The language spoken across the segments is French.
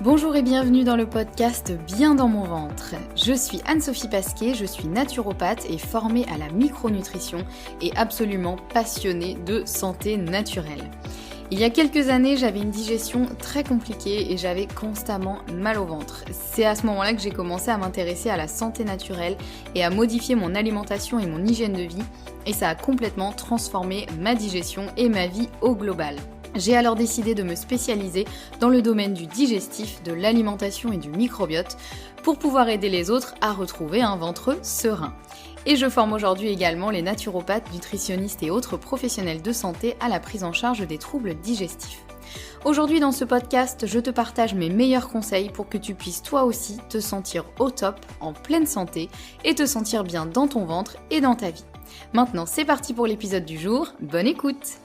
Bonjour et bienvenue dans le podcast Bien dans mon ventre. Je suis Anne-Sophie Pasquet, je suis naturopathe et formée à la micronutrition et absolument passionnée de santé naturelle. Il y a quelques années, j'avais une digestion très compliquée et j'avais constamment mal au ventre. C'est à ce moment-là que j'ai commencé à m'intéresser à la santé naturelle et à modifier mon alimentation et mon hygiène de vie, et ça a complètement transformé ma digestion et ma vie au global. J'ai alors décidé de me spécialiser dans le domaine du digestif, de l'alimentation et du microbiote pour pouvoir aider les autres à retrouver un ventre serein. Et je forme aujourd'hui également les naturopathes, nutritionnistes et autres professionnels de santé à la prise en charge des troubles digestifs. Aujourd'hui dans ce podcast, je te partage mes meilleurs conseils pour que tu puisses toi aussi te sentir au top, en pleine santé et te sentir bien dans ton ventre et dans ta vie. Maintenant c'est parti pour l'épisode du jour, bonne écoute!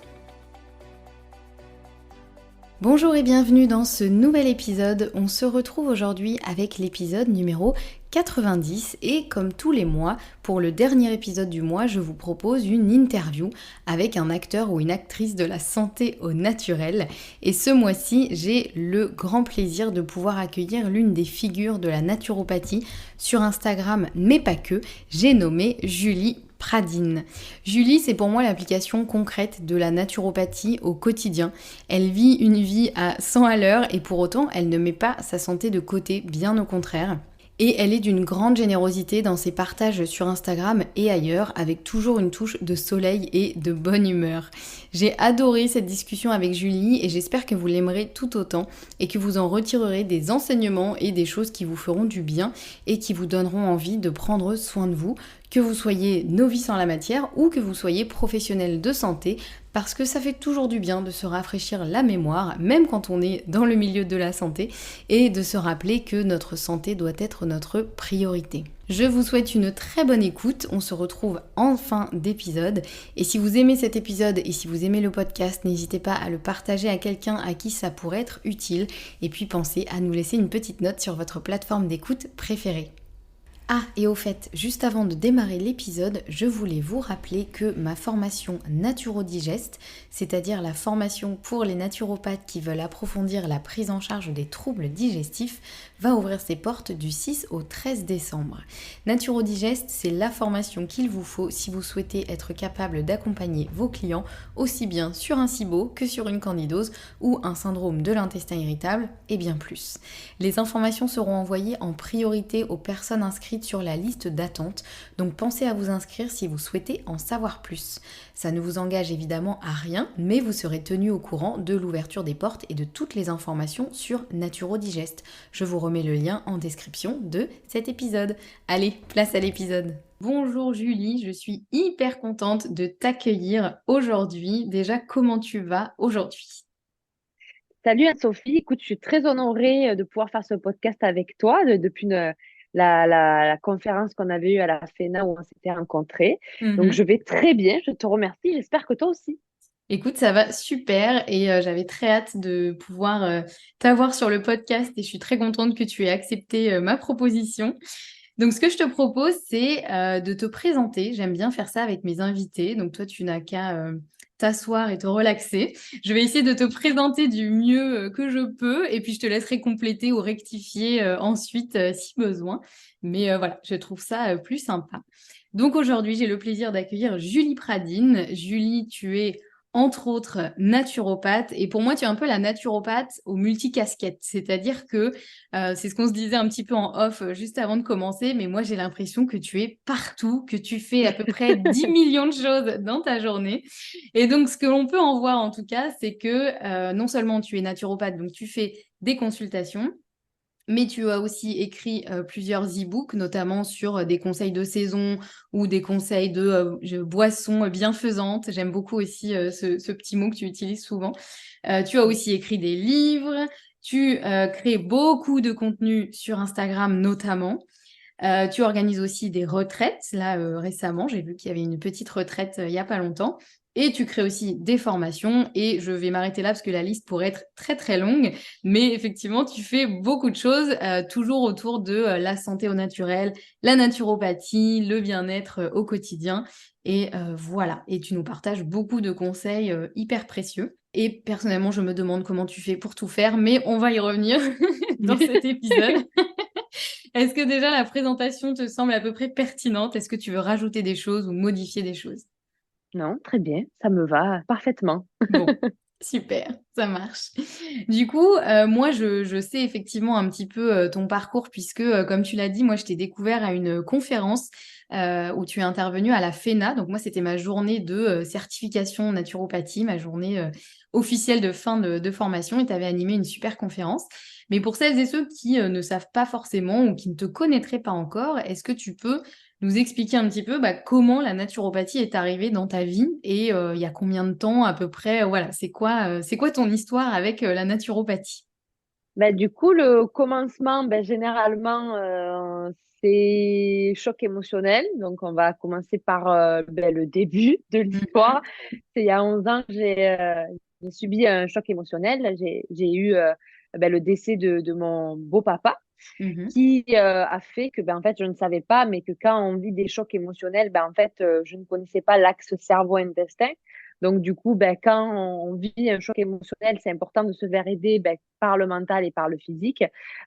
Bonjour et bienvenue dans ce nouvel épisode. On se retrouve aujourd'hui avec l'épisode numéro 90 et comme tous les mois, pour le dernier épisode du mois, je vous propose une interview avec un acteur ou une actrice de la santé au naturel. Et ce mois-ci, j'ai le grand plaisir de pouvoir accueillir l'une des figures de la naturopathie sur Instagram, mais pas que. J'ai nommé Julie Pradine. Julie, c'est pour moi l'application concrète de la naturopathie au quotidien. Elle vit une vie à 100 à l'heure et pour autant, elle ne met pas sa santé de côté, bien au contraire. Et elle est d'une grande générosité dans ses partages sur Instagram et ailleurs, avec toujours une touche de soleil et de bonne humeur. J'ai adoré cette discussion avec Julie et j'espère que vous l'aimerez tout autant et que vous en retirerez des enseignements et des choses qui vous feront du bien et qui vous donneront envie de prendre soin de vous, que vous soyez novice en la matière ou que vous soyez professionnel de santé, parce que ça fait toujours du bien de se rafraîchir la mémoire, même quand on est dans le milieu de la santé, et de se rappeler que notre santé doit être notre priorité. Je vous souhaite une très bonne écoute, on se retrouve en fin d'épisode, et si vous aimez cet épisode et si vous aimez le podcast, n'hésitez pas à le partager à quelqu'un à qui ça pourrait être utile, et puis pensez à nous laisser une petite note sur votre plateforme d'écoute préférée. Ah, et au fait, juste avant de démarrer l'épisode, je voulais vous rappeler que ma formation Naturodigest, c'est-à-dire la formation pour les naturopathes qui veulent approfondir la prise en charge des troubles digestifs, va ouvrir ses portes du 6 au 13 décembre. Naturodigest, c'est la formation qu'il vous faut si vous souhaitez être capable d'accompagner vos clients aussi bien sur un SIBO que sur une candidose ou un syndrome de l'intestin irritable et bien plus. Les informations seront envoyées en priorité aux personnes inscrites sur la liste d'attente, donc pensez à vous inscrire si vous souhaitez en savoir plus. Ça ne vous engage évidemment à rien, mais vous serez tenu au courant de l'ouverture des portes et de toutes les informations sur Naturodigest. Je vous remets le lien en description de cet épisode. Allez, place à l'épisode. Bonjour Julie, je suis hyper contente de t'accueillir aujourd'hui. Déjà, comment tu vas aujourd'hui ? Salut Anne-Sophie, écoute, je suis très honorée de pouvoir faire ce podcast avec toi depuis la conférence qu'on avait eue à la FENA où on s'était rencontrés. Donc, je vais très bien, je te remercie, j'espère que toi aussi. Écoute, ça va super et j'avais très hâte de pouvoir t'avoir sur le podcast et je suis très contente que tu aies accepté ma proposition. Donc, ce que je te propose, c'est de te présenter. J'aime bien faire ça avec mes invités. Donc, toi, tu n'as qu'à t'asseoir et te relaxer. Je vais essayer de te présenter du mieux que je peux et puis je te laisserai compléter ou rectifier ensuite si besoin. Mais voilà, je trouve ça plus sympa. Donc, aujourd'hui, j'ai le plaisir d'accueillir Julie Pradine. Julie, tu es entre autres naturopathe. Et pour moi, tu es un peu la naturopathe aux multicasquettes. C'est-à-dire que c'est ce qu'on se disait un petit peu en off juste avant de commencer, mais moi, j'ai l'impression que tu es partout, que tu fais à peu près 10 millions de choses dans ta journée. Et donc, ce que l'on peut en voir en tout cas, c'est que non seulement tu es naturopathe, donc tu fais des consultations, mais tu as aussi écrit plusieurs e-books, notamment sur des conseils de saison ou des conseils de boissons bienfaisantes. J'aime beaucoup aussi ce petit mot que tu utilises souvent. Tu as aussi écrit des livres. Tu crées beaucoup de contenu sur Instagram notamment. Tu organises aussi des retraites. Là, récemment, j'ai vu qu'il y avait une petite retraite il n'y a pas longtemps. Et tu crées aussi des formations. Et je vais m'arrêter là parce que la liste pourrait être très, très longue. Mais effectivement, tu fais beaucoup de choses, toujours autour de la santé au naturel, la naturopathie, le bien-être au quotidien. Et voilà. Et tu nous partages beaucoup de conseils hyper précieux. Et personnellement, je me demande comment tu fais pour tout faire, mais on va y revenir. dans cet épisode. Est-ce que déjà la présentation te semble à peu près pertinente? Est-ce que tu veux rajouter des choses ou modifier des choses? Non, très bien, ça me va parfaitement. Bon, super, ça marche. Du coup, moi, je sais effectivement un petit peu, ton parcours puisque, comme tu l'as dit, moi, je t'ai découvert à une conférence, où tu es intervenue à la FENA. Donc moi, c'était ma journée de, certification naturopathie, ma journée, officielle de fin de formation et tu avais animé une super conférence. Mais pour celles et ceux qui, ne savent pas forcément ou qui ne te connaîtraient pas encore, est-ce que tu peux nous expliquer un petit peu, bah, comment la naturopathie est arrivée dans ta vie et il y a combien de temps à peu près? Voilà, c'est quoi ton histoire avec, la naturopathie? Bah, du coup, le commencement, généralement, c'est choc émotionnel. Donc, on va commencer par le début de Mmh. l'histoire. C'est il y a 11 ans que j'ai subi un choc émotionnel. J'ai eu le décès de mon beau-papa Mmh. qui a fait que, en fait, je ne savais pas, mais que quand on vit des chocs émotionnels, en fait, je ne connaissais pas l'axe cerveau-intestin. Donc, du coup, quand on vit un choc émotionnel, c'est important de se faire aider par le mental et par le physique.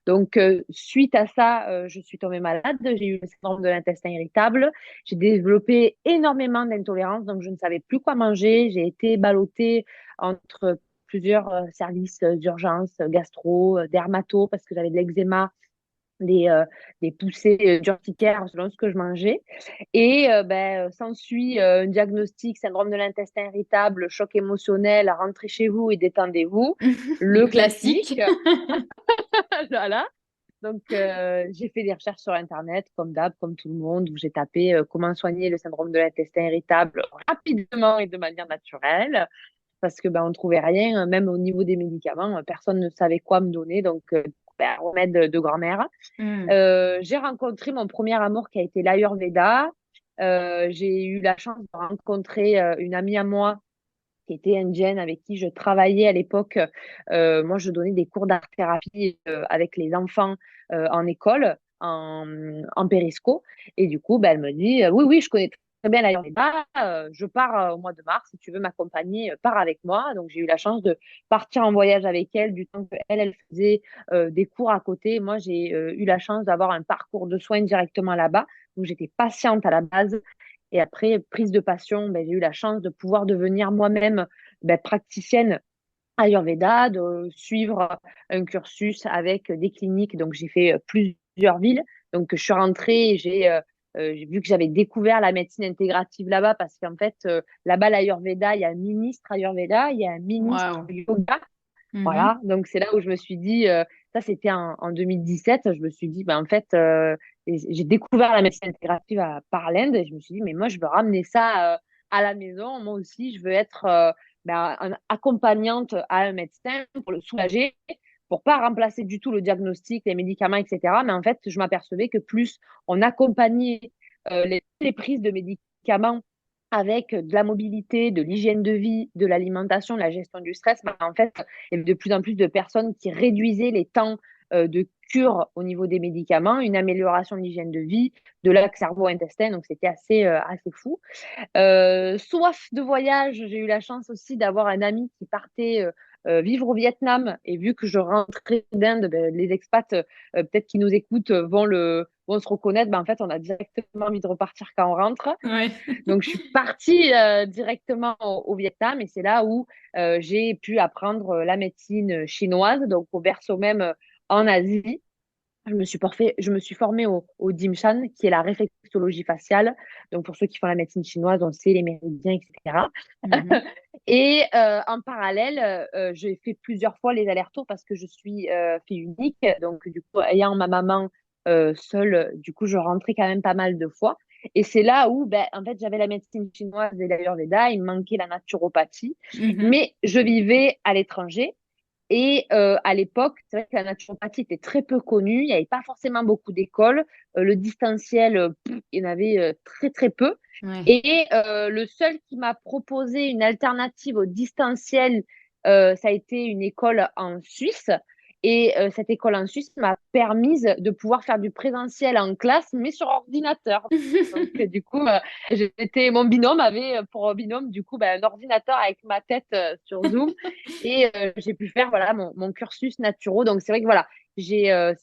Donc, suite à ça, je suis tombée malade. J'ai eu le syndrome de l'intestin irritable. J'ai développé énormément d'intolérance, donc je ne savais plus quoi manger. J'ai été ballottée entre plusieurs services d'urgence, gastro, dermato, parce que j'avais de l'eczéma, des, euh, des poussées d'urticaire selon ce que je mangeais. Et s'ensuit un diagnostic syndrome de l'intestin irritable, choc émotionnel, rentrez chez vous et détendez-vous. Le Le classique. classique, voilà. Donc, j'ai fait des recherches sur Internet, comme d'hab, comme tout le monde, où j'ai tapé comment soigner le syndrome de l'intestin irritable rapidement et de manière naturelle, parce que on ne trouvait rien, même au niveau des médicaments, personne ne savait quoi me donner, donc remède de grand-mère. Mmh. J'ai rencontré mon premier amour qui a été l'Ayurveda. J'ai eu la chance de rencontrer une amie à moi qui était indienne avec qui je travaillais à l'époque. Moi, je donnais des cours d'art-thérapie avec les enfants en école, en périsco. Et du coup, elle me dit, oui, oui, je connais très bien l'Ayurveda. Je pars au mois de mars. Si tu veux m'accompagner, pars avec moi. Donc, j'ai eu la chance de partir en voyage avec elle du temps qu'elle, elle faisait des cours à côté. Moi, j'ai eu la chance d'avoir un parcours de soins directement là-bas. Donc, j'étais patiente à la base. Et après, prise de passion, j'ai eu la chance de pouvoir devenir moi-même praticienne Ayurveda, de suivre un cursus avec des cliniques. Donc, j'ai fait plusieurs villes. Donc, je suis rentrée et j'ai vu que j'avais découvert la médecine intégrative là-bas parce qu'en fait, là-bas, l'Ayurveda, il y a un ministre Ayurveda, il y a un ministre Waouh. yoga. Mmh. Voilà, donc c'est là où je me suis dit, ça c'était en 2017, je me suis dit, en fait, j'ai découvert la médecine intégrative par l'Inde et je me suis dit, mais moi je veux ramener ça à la maison, moi aussi je veux être accompagnante à un médecin pour le soulager, pour pas remplacer du tout le diagnostic, les médicaments, etc. Mais en fait, je m'apercevais que plus on accompagnait les prises de médicaments avec de la mobilité, de l'hygiène de vie, de l'alimentation, de la gestion du stress, en fait, il y avait de plus en plus de personnes qui réduisaient les temps de cure au niveau des médicaments, une amélioration de l'hygiène de vie, de l'axe cerveau-intestin, donc c'était assez fou. Soif de voyage, j'ai eu la chance aussi d'avoir un ami qui partait vivre au Vietnam. Et vu que je rentrais d'Inde, les expats, peut-être qui nous écoutent, vont se reconnaître. En fait, on a directement envie de repartir quand on rentre. Ouais. Donc, je suis partie directement au Vietnam et c'est là où j'ai pu apprendre la médecine chinoise, donc au berceau même en Asie. Je me suis formée au Dim Shan, qui est la réflexologie faciale. Donc, pour ceux qui font la médecine chinoise, on sait les méridiens, etc. Mmh. Et en parallèle, j'ai fait plusieurs fois les allers-retours parce que je suis fille unique. Donc, du coup, ayant ma maman seule, du coup, je rentrais quand même pas mal de fois. Et c'est là où, en fait, j'avais la médecine chinoise et l'Ayurveda, il me manquait la naturopathie. Mmh. Mais je vivais à l'étranger. Et à l'époque, c'est vrai que la naturopathie était très peu connue. Il n'y avait pas forcément beaucoup d'écoles. Le distanciel, il y en avait très, très peu. Ouais. Et le seul qui m'a proposé une alternative au distanciel, ça a été une école en Suisse. Et cette école en Suisse m'a permise de pouvoir faire du présentiel en classe, mais sur ordinateur. Donc, du coup, mon binôme avait pour binôme, du coup, un ordinateur avec ma tête sur Zoom. Et j'ai pu faire voilà, mon cursus naturo. Donc, c'est vrai que voilà, c'est un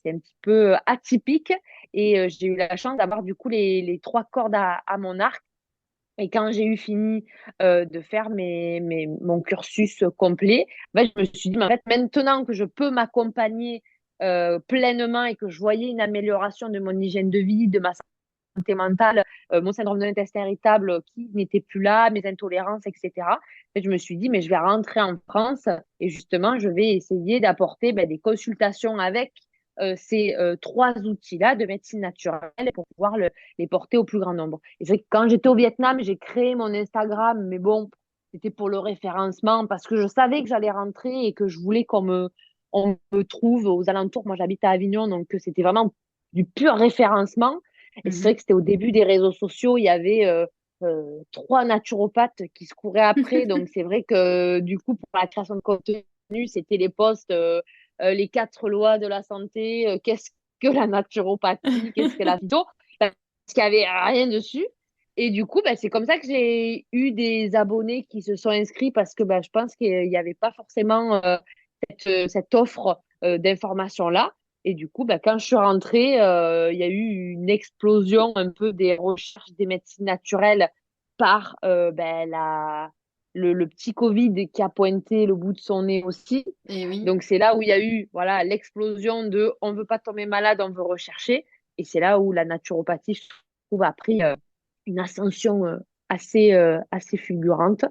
petit peu atypique et j'ai eu la chance d'avoir du coup les trois cordes à mon arc. Et quand j'ai eu fini de faire mon cursus complet, ben, je me suis dit, mais en fait, maintenant que je peux m'accompagner pleinement et que je voyais une amélioration de mon hygiène de vie, de ma santé mentale, mon syndrome de l'intestin irritable qui n'était plus là, mes intolérances, etc. Et je me suis dit, mais je vais rentrer en France et justement, je vais essayer d'apporter ben, des consultations avec ces trois outils-là de médecine naturelle pour pouvoir les porter au plus grand nombre. Et c'est que quand j'étais au Vietnam, j'ai créé mon Instagram, mais bon, c'était pour le référencement parce que je savais que j'allais rentrer et que je voulais on me trouve aux alentours. Moi, j'habite à Avignon, donc c'était vraiment du pur référencement. Et c'est vrai que c'était au début des réseaux sociaux, il y avait trois naturopathes qui se couraient après. Donc c'est vrai que du coup, pour la création de contenu, c'était les posts, les quatre lois de la santé, qu'est-ce que la naturopathie, qu'est-ce que la phyto, parce qu'il n'y avait rien dessus. Et du coup, bah, c'est comme ça que j'ai eu des abonnés qui se sont inscrits parce que bah, je pense qu'il n'y avait pas forcément cette offre d'informations-là. Et du coup, bah, quand je suis rentrée, il y a eu une explosion un peu des recherches des médecines naturelles par ben, le petit Covid qui a pointé le bout de son nez aussi. Et oui. Donc, c'est là où il y a eu voilà, l'explosion de on ne veut pas tomber malade, on veut rechercher. Et c'est là où la naturopathie, je trouve, a pris une ascension assez fulgurante.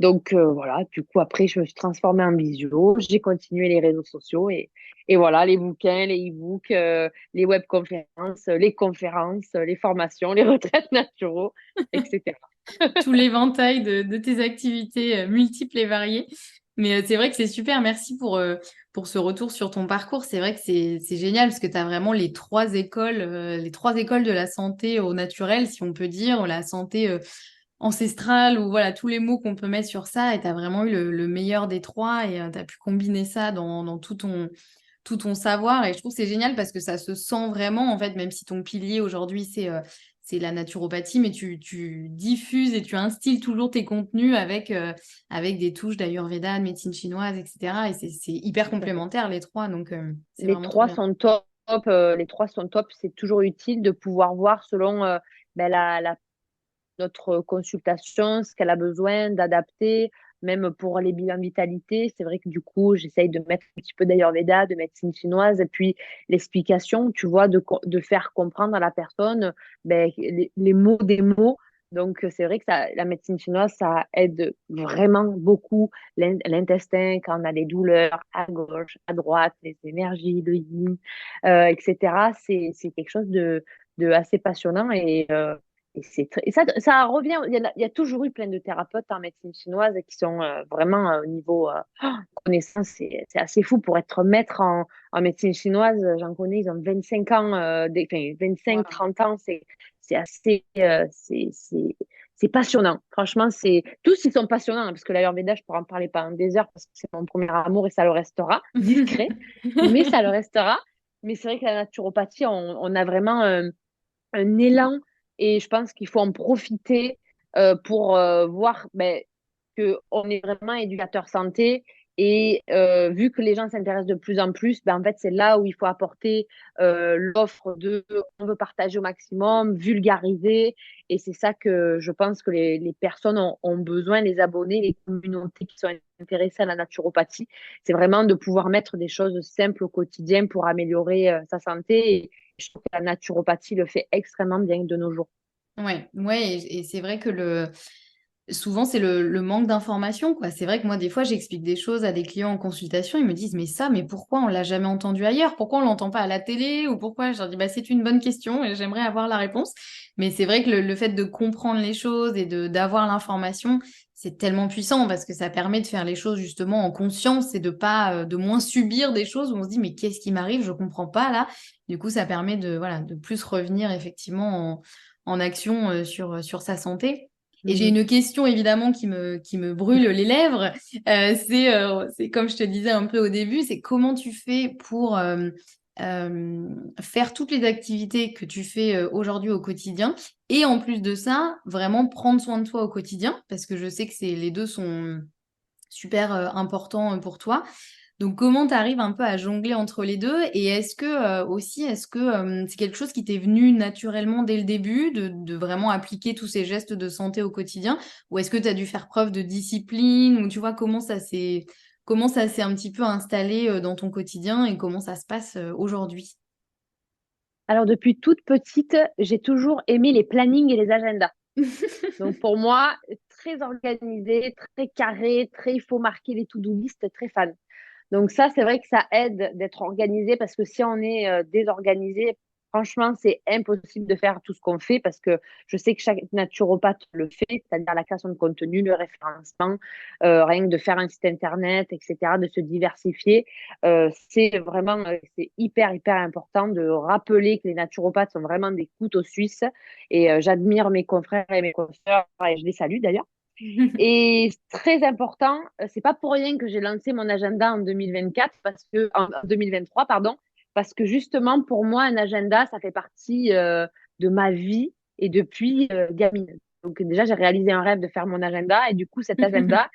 Donc voilà, du coup après je me suis transformée en visio, j'ai continué les réseaux sociaux et voilà, les bouquins, les e-books, les webconférences, les conférences, les formations, les retraites naturaux, etc. Tout l'éventail de tes activités multiples et variées. Mais c'est vrai que c'est super. Merci pour ce retour sur ton parcours. C'est vrai que c'est génial parce que tu as vraiment les trois écoles de la santé au naturel, si on peut dire, la santé ancestrale ou voilà, tous les mots qu'on peut mettre sur ça. Et tu as vraiment eu le meilleur des trois et tu as pu combiner ça dans tout ton savoir. Et je trouve que c'est génial parce que ça se sent vraiment, en fait, même si ton pilier aujourd'hui, c'est la naturopathie, mais tu diffuses et tu instilles toujours tes contenus avec des touches d'Ayurveda, de médecine chinoise, etc. Et c'est hyper complémentaire, les trois. Donc, c'est Les vraiment trop trois bien. sont top, les trois sont top. C'est toujours utile de pouvoir voir selon ben, notre consultation, ce qu'elle a besoin d'adapter, même pour les bilans vitalité. C'est vrai que du coup, j'essaye de mettre un petit peu d'Ayurveda, de médecine chinoise, et puis l'explication, tu vois, de faire comprendre à la personne ben, les mots des mots. Donc, c'est vrai que la médecine chinoise, ça aide vraiment beaucoup l'intestin quand on a des douleurs à gauche, à droite, les énergies, le yin, etc. C'est quelque chose de assez passionnant et ça revient, il y a toujours eu plein de thérapeutes en médecine chinoise qui sont vraiment au niveau connaissance, c'est assez fou pour être maître en médecine chinoise. J'en connais, ils ont 25 ans, enfin, 25, Wow. 30 ans, c'est assez, c'est passionnant. Franchement, tous ils sont passionnants hein, parce que l'Ayurveda, je pourrais en parler pendant des heures parce que c'est mon premier amour et ça le restera, discret, mais ça le restera. Mais c'est vrai que la naturopathie, on a vraiment un élan et je pense qu'il faut en profiter pour voir ben, qu'on est vraiment éducateur santé et vu que les gens s'intéressent de plus en plus, ben, en fait, c'est là où il faut apporter l'offre de on veut partager au maximum, vulgariser. Et c'est ça que je pense que les personnes ont besoin, les abonnés, les communautés qui sont intéressées à la naturopathie. C'est vraiment de pouvoir mettre des choses simples au quotidien pour améliorer sa santé. Et je trouve que la naturopathie le fait extrêmement bien de nos jours. Ouais, et c'est vrai que souvent, c'est le manque d'information, quoi. C'est vrai que moi, des fois, j'explique des choses à des clients en consultation, ils me disent, mais pourquoi on l'a jamais entendu ailleurs? Pourquoi on l'entend pas à la télé? Ou pourquoi? Je leur dis, bah, c'est une bonne question et j'aimerais avoir la réponse. Mais c'est vrai que le fait de comprendre les choses et d'avoir l'information, c'est tellement puissant parce que ça permet de faire les choses justement en conscience et de pas, de moins subir des choses où on se dit, mais qu'est-ce qui m'arrive? Je comprends pas là. Du coup, ça permet voilà, de plus revenir effectivement en action sur sa santé. Et j'ai Mhm. une question évidemment qui me brûle les lèvres. C'est comme je te disais un peu au début, c'est comment tu fais pour faire toutes les activités que tu fais aujourd'hui au quotidien et en plus de ça, vraiment prendre soin de toi au quotidien parce que je sais que les deux sont super importants pour toi. Donc, comment tu arrives un peu à jongler entre les 2 et est-ce que c'est quelque chose qui t'est venu naturellement dès le début de vraiment appliquer tous ces gestes de santé au quotidien? Ou est-ce que tu as dû faire preuve de discipline? Ou tu vois, comment ça s'est un petit peu installé, dans ton quotidien et comment ça se passe, aujourd'hui? Alors, depuis toute petite, j'ai toujours aimé les plannings et les agendas. Donc, pour moi, très organisé, très carré, très, il faut marquer les to-do list, très fan. Donc ça, c'est vrai que ça aide d'être organisé parce que si on est désorganisé, franchement, c'est impossible de faire tout ce qu'on fait parce que je sais que chaque naturopathe le fait, c'est-à-dire la création de contenu, le référencement, rien que de faire un site internet, etc., de se diversifier. C'est vraiment, c'est hyper, hyper important de rappeler que les naturopathes sont vraiment des couteaux suisses et j'admire mes confrères et mes consoeurs et je les salue d'ailleurs. Et très important, c'est pas pour rien que j'ai lancé mon agenda en 2024 en 2023 pardon, parce que justement pour moi un agenda ça fait partie de ma vie et depuis gamine. Donc déjà j'ai réalisé un rêve de faire mon agenda et du coup cet agenda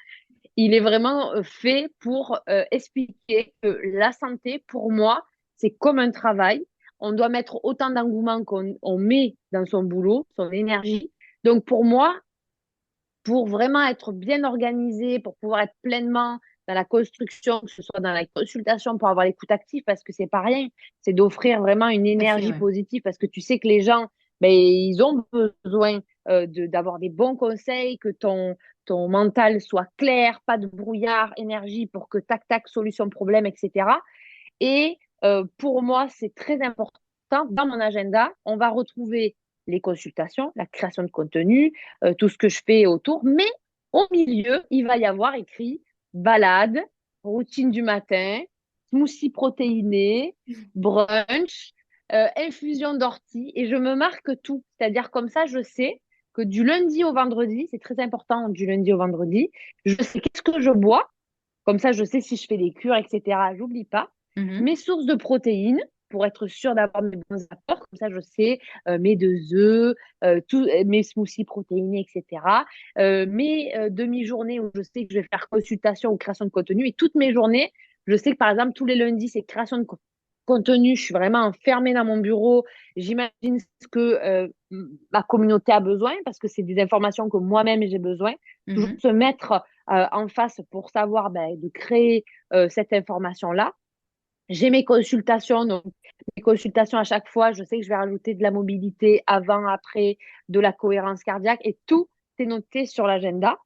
il est vraiment fait pour expliquer que la santé pour moi c'est comme un travail. On doit mettre autant d'engouement qu'on met dans son boulot, son énergie. Donc pour moi pour vraiment être bien organisé, pour pouvoir être pleinement dans la construction, que ce soit dans la consultation, pour avoir l'écoute active, parce que c'est pas rien, c'est d'offrir vraiment une Tout à fait, énergie ouais. positive, parce que tu sais que les gens, ben, ils ont besoin d'avoir des bons conseils, que ton mental soit clair, pas de brouillard, énergie pour que tac, tac, solution problème, etc. Et pour moi, c'est très important. Dans mon agenda, on va retrouver les consultations, la création de contenu, tout ce que je fais autour. Mais au milieu, il va y avoir écrit balade, routine du matin, smoothie protéiné, brunch, infusion d'ortie. Et je me marque tout. C'est-à-dire comme ça, je sais que du lundi au vendredi, c'est très important du lundi au vendredi, je sais qu'est-ce que je bois. Comme ça, je sais si je fais des cures, etc. J'oublie pas. Mmh. Mes sources de protéines pour être sûre d'avoir mes bons apports. Comme ça, je sais mes 2 œufs, mes smoothies protéinés, etc. Mes demi-journées où je sais que je vais faire consultation ou création de contenu. Et toutes mes journées, je sais que par exemple, tous les lundis, c'est création de contenu. Je suis vraiment enfermée dans mon bureau. J'imagine ce que ma communauté a besoin parce que c'est des informations que moi-même j'ai besoin. Toujours Mmh. se mettre en face pour savoir de créer cette information-là. J'ai mes consultations, donc mes consultations à chaque fois, je sais que je vais rajouter de la mobilité avant, après, de la cohérence cardiaque et tout est noté sur l'agenda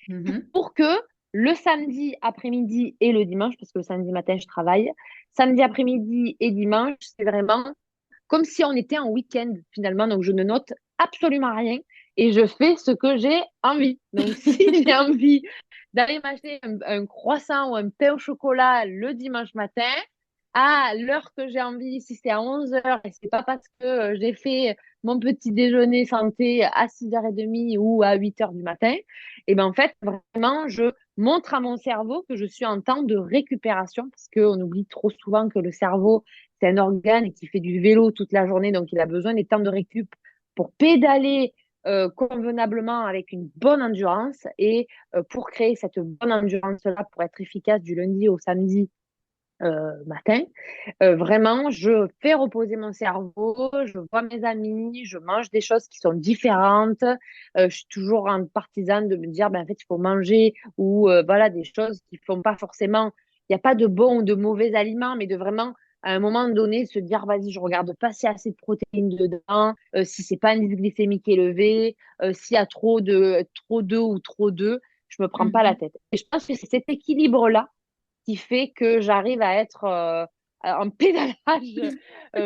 Mmh. pour que le samedi après-midi et le dimanche, parce que le samedi matin je travaille, samedi après-midi et dimanche, c'est vraiment comme si on était en week-end finalement. Donc, je ne note absolument rien et je fais ce que j'ai envie. Donc, si j'ai envie d'aller m'acheter un croissant ou un pain au chocolat le dimanche matin, à l'heure que j'ai envie, si c'est à 11 heures et c'est pas parce que j'ai fait mon petit déjeuner santé à 6h30 ou à 8 heures du matin, et ben en fait, vraiment, je montre à mon cerveau que je suis en temps de récupération parce qu'on oublie trop souvent que le cerveau, c'est un organe qui fait du vélo toute la journée, donc il a besoin des temps de récup pour pédaler convenablement avec une bonne endurance et pour créer cette bonne endurance-là, pour être efficace du lundi au samedi matin, vraiment, je fais reposer mon cerveau, je vois mes amis, je mange des choses qui sont différentes. Je suis toujours en partisane de me dire, ben, en fait, il faut manger ou voilà, des choses qui font pas forcément. Il n'y a pas de bons ou de mauvais aliments, mais de vraiment, à un moment donné, se dire, vas-y, je regarde pas s'il y a assez de protéines dedans, si c'est pas un indice glycémique élevé, s'il y a trop d'œufs ou trop d'œufs, je me prends pas la Mmh. tête. Et je pense que c'est cet équilibre-là qui fait que j'arrive à être en pédalage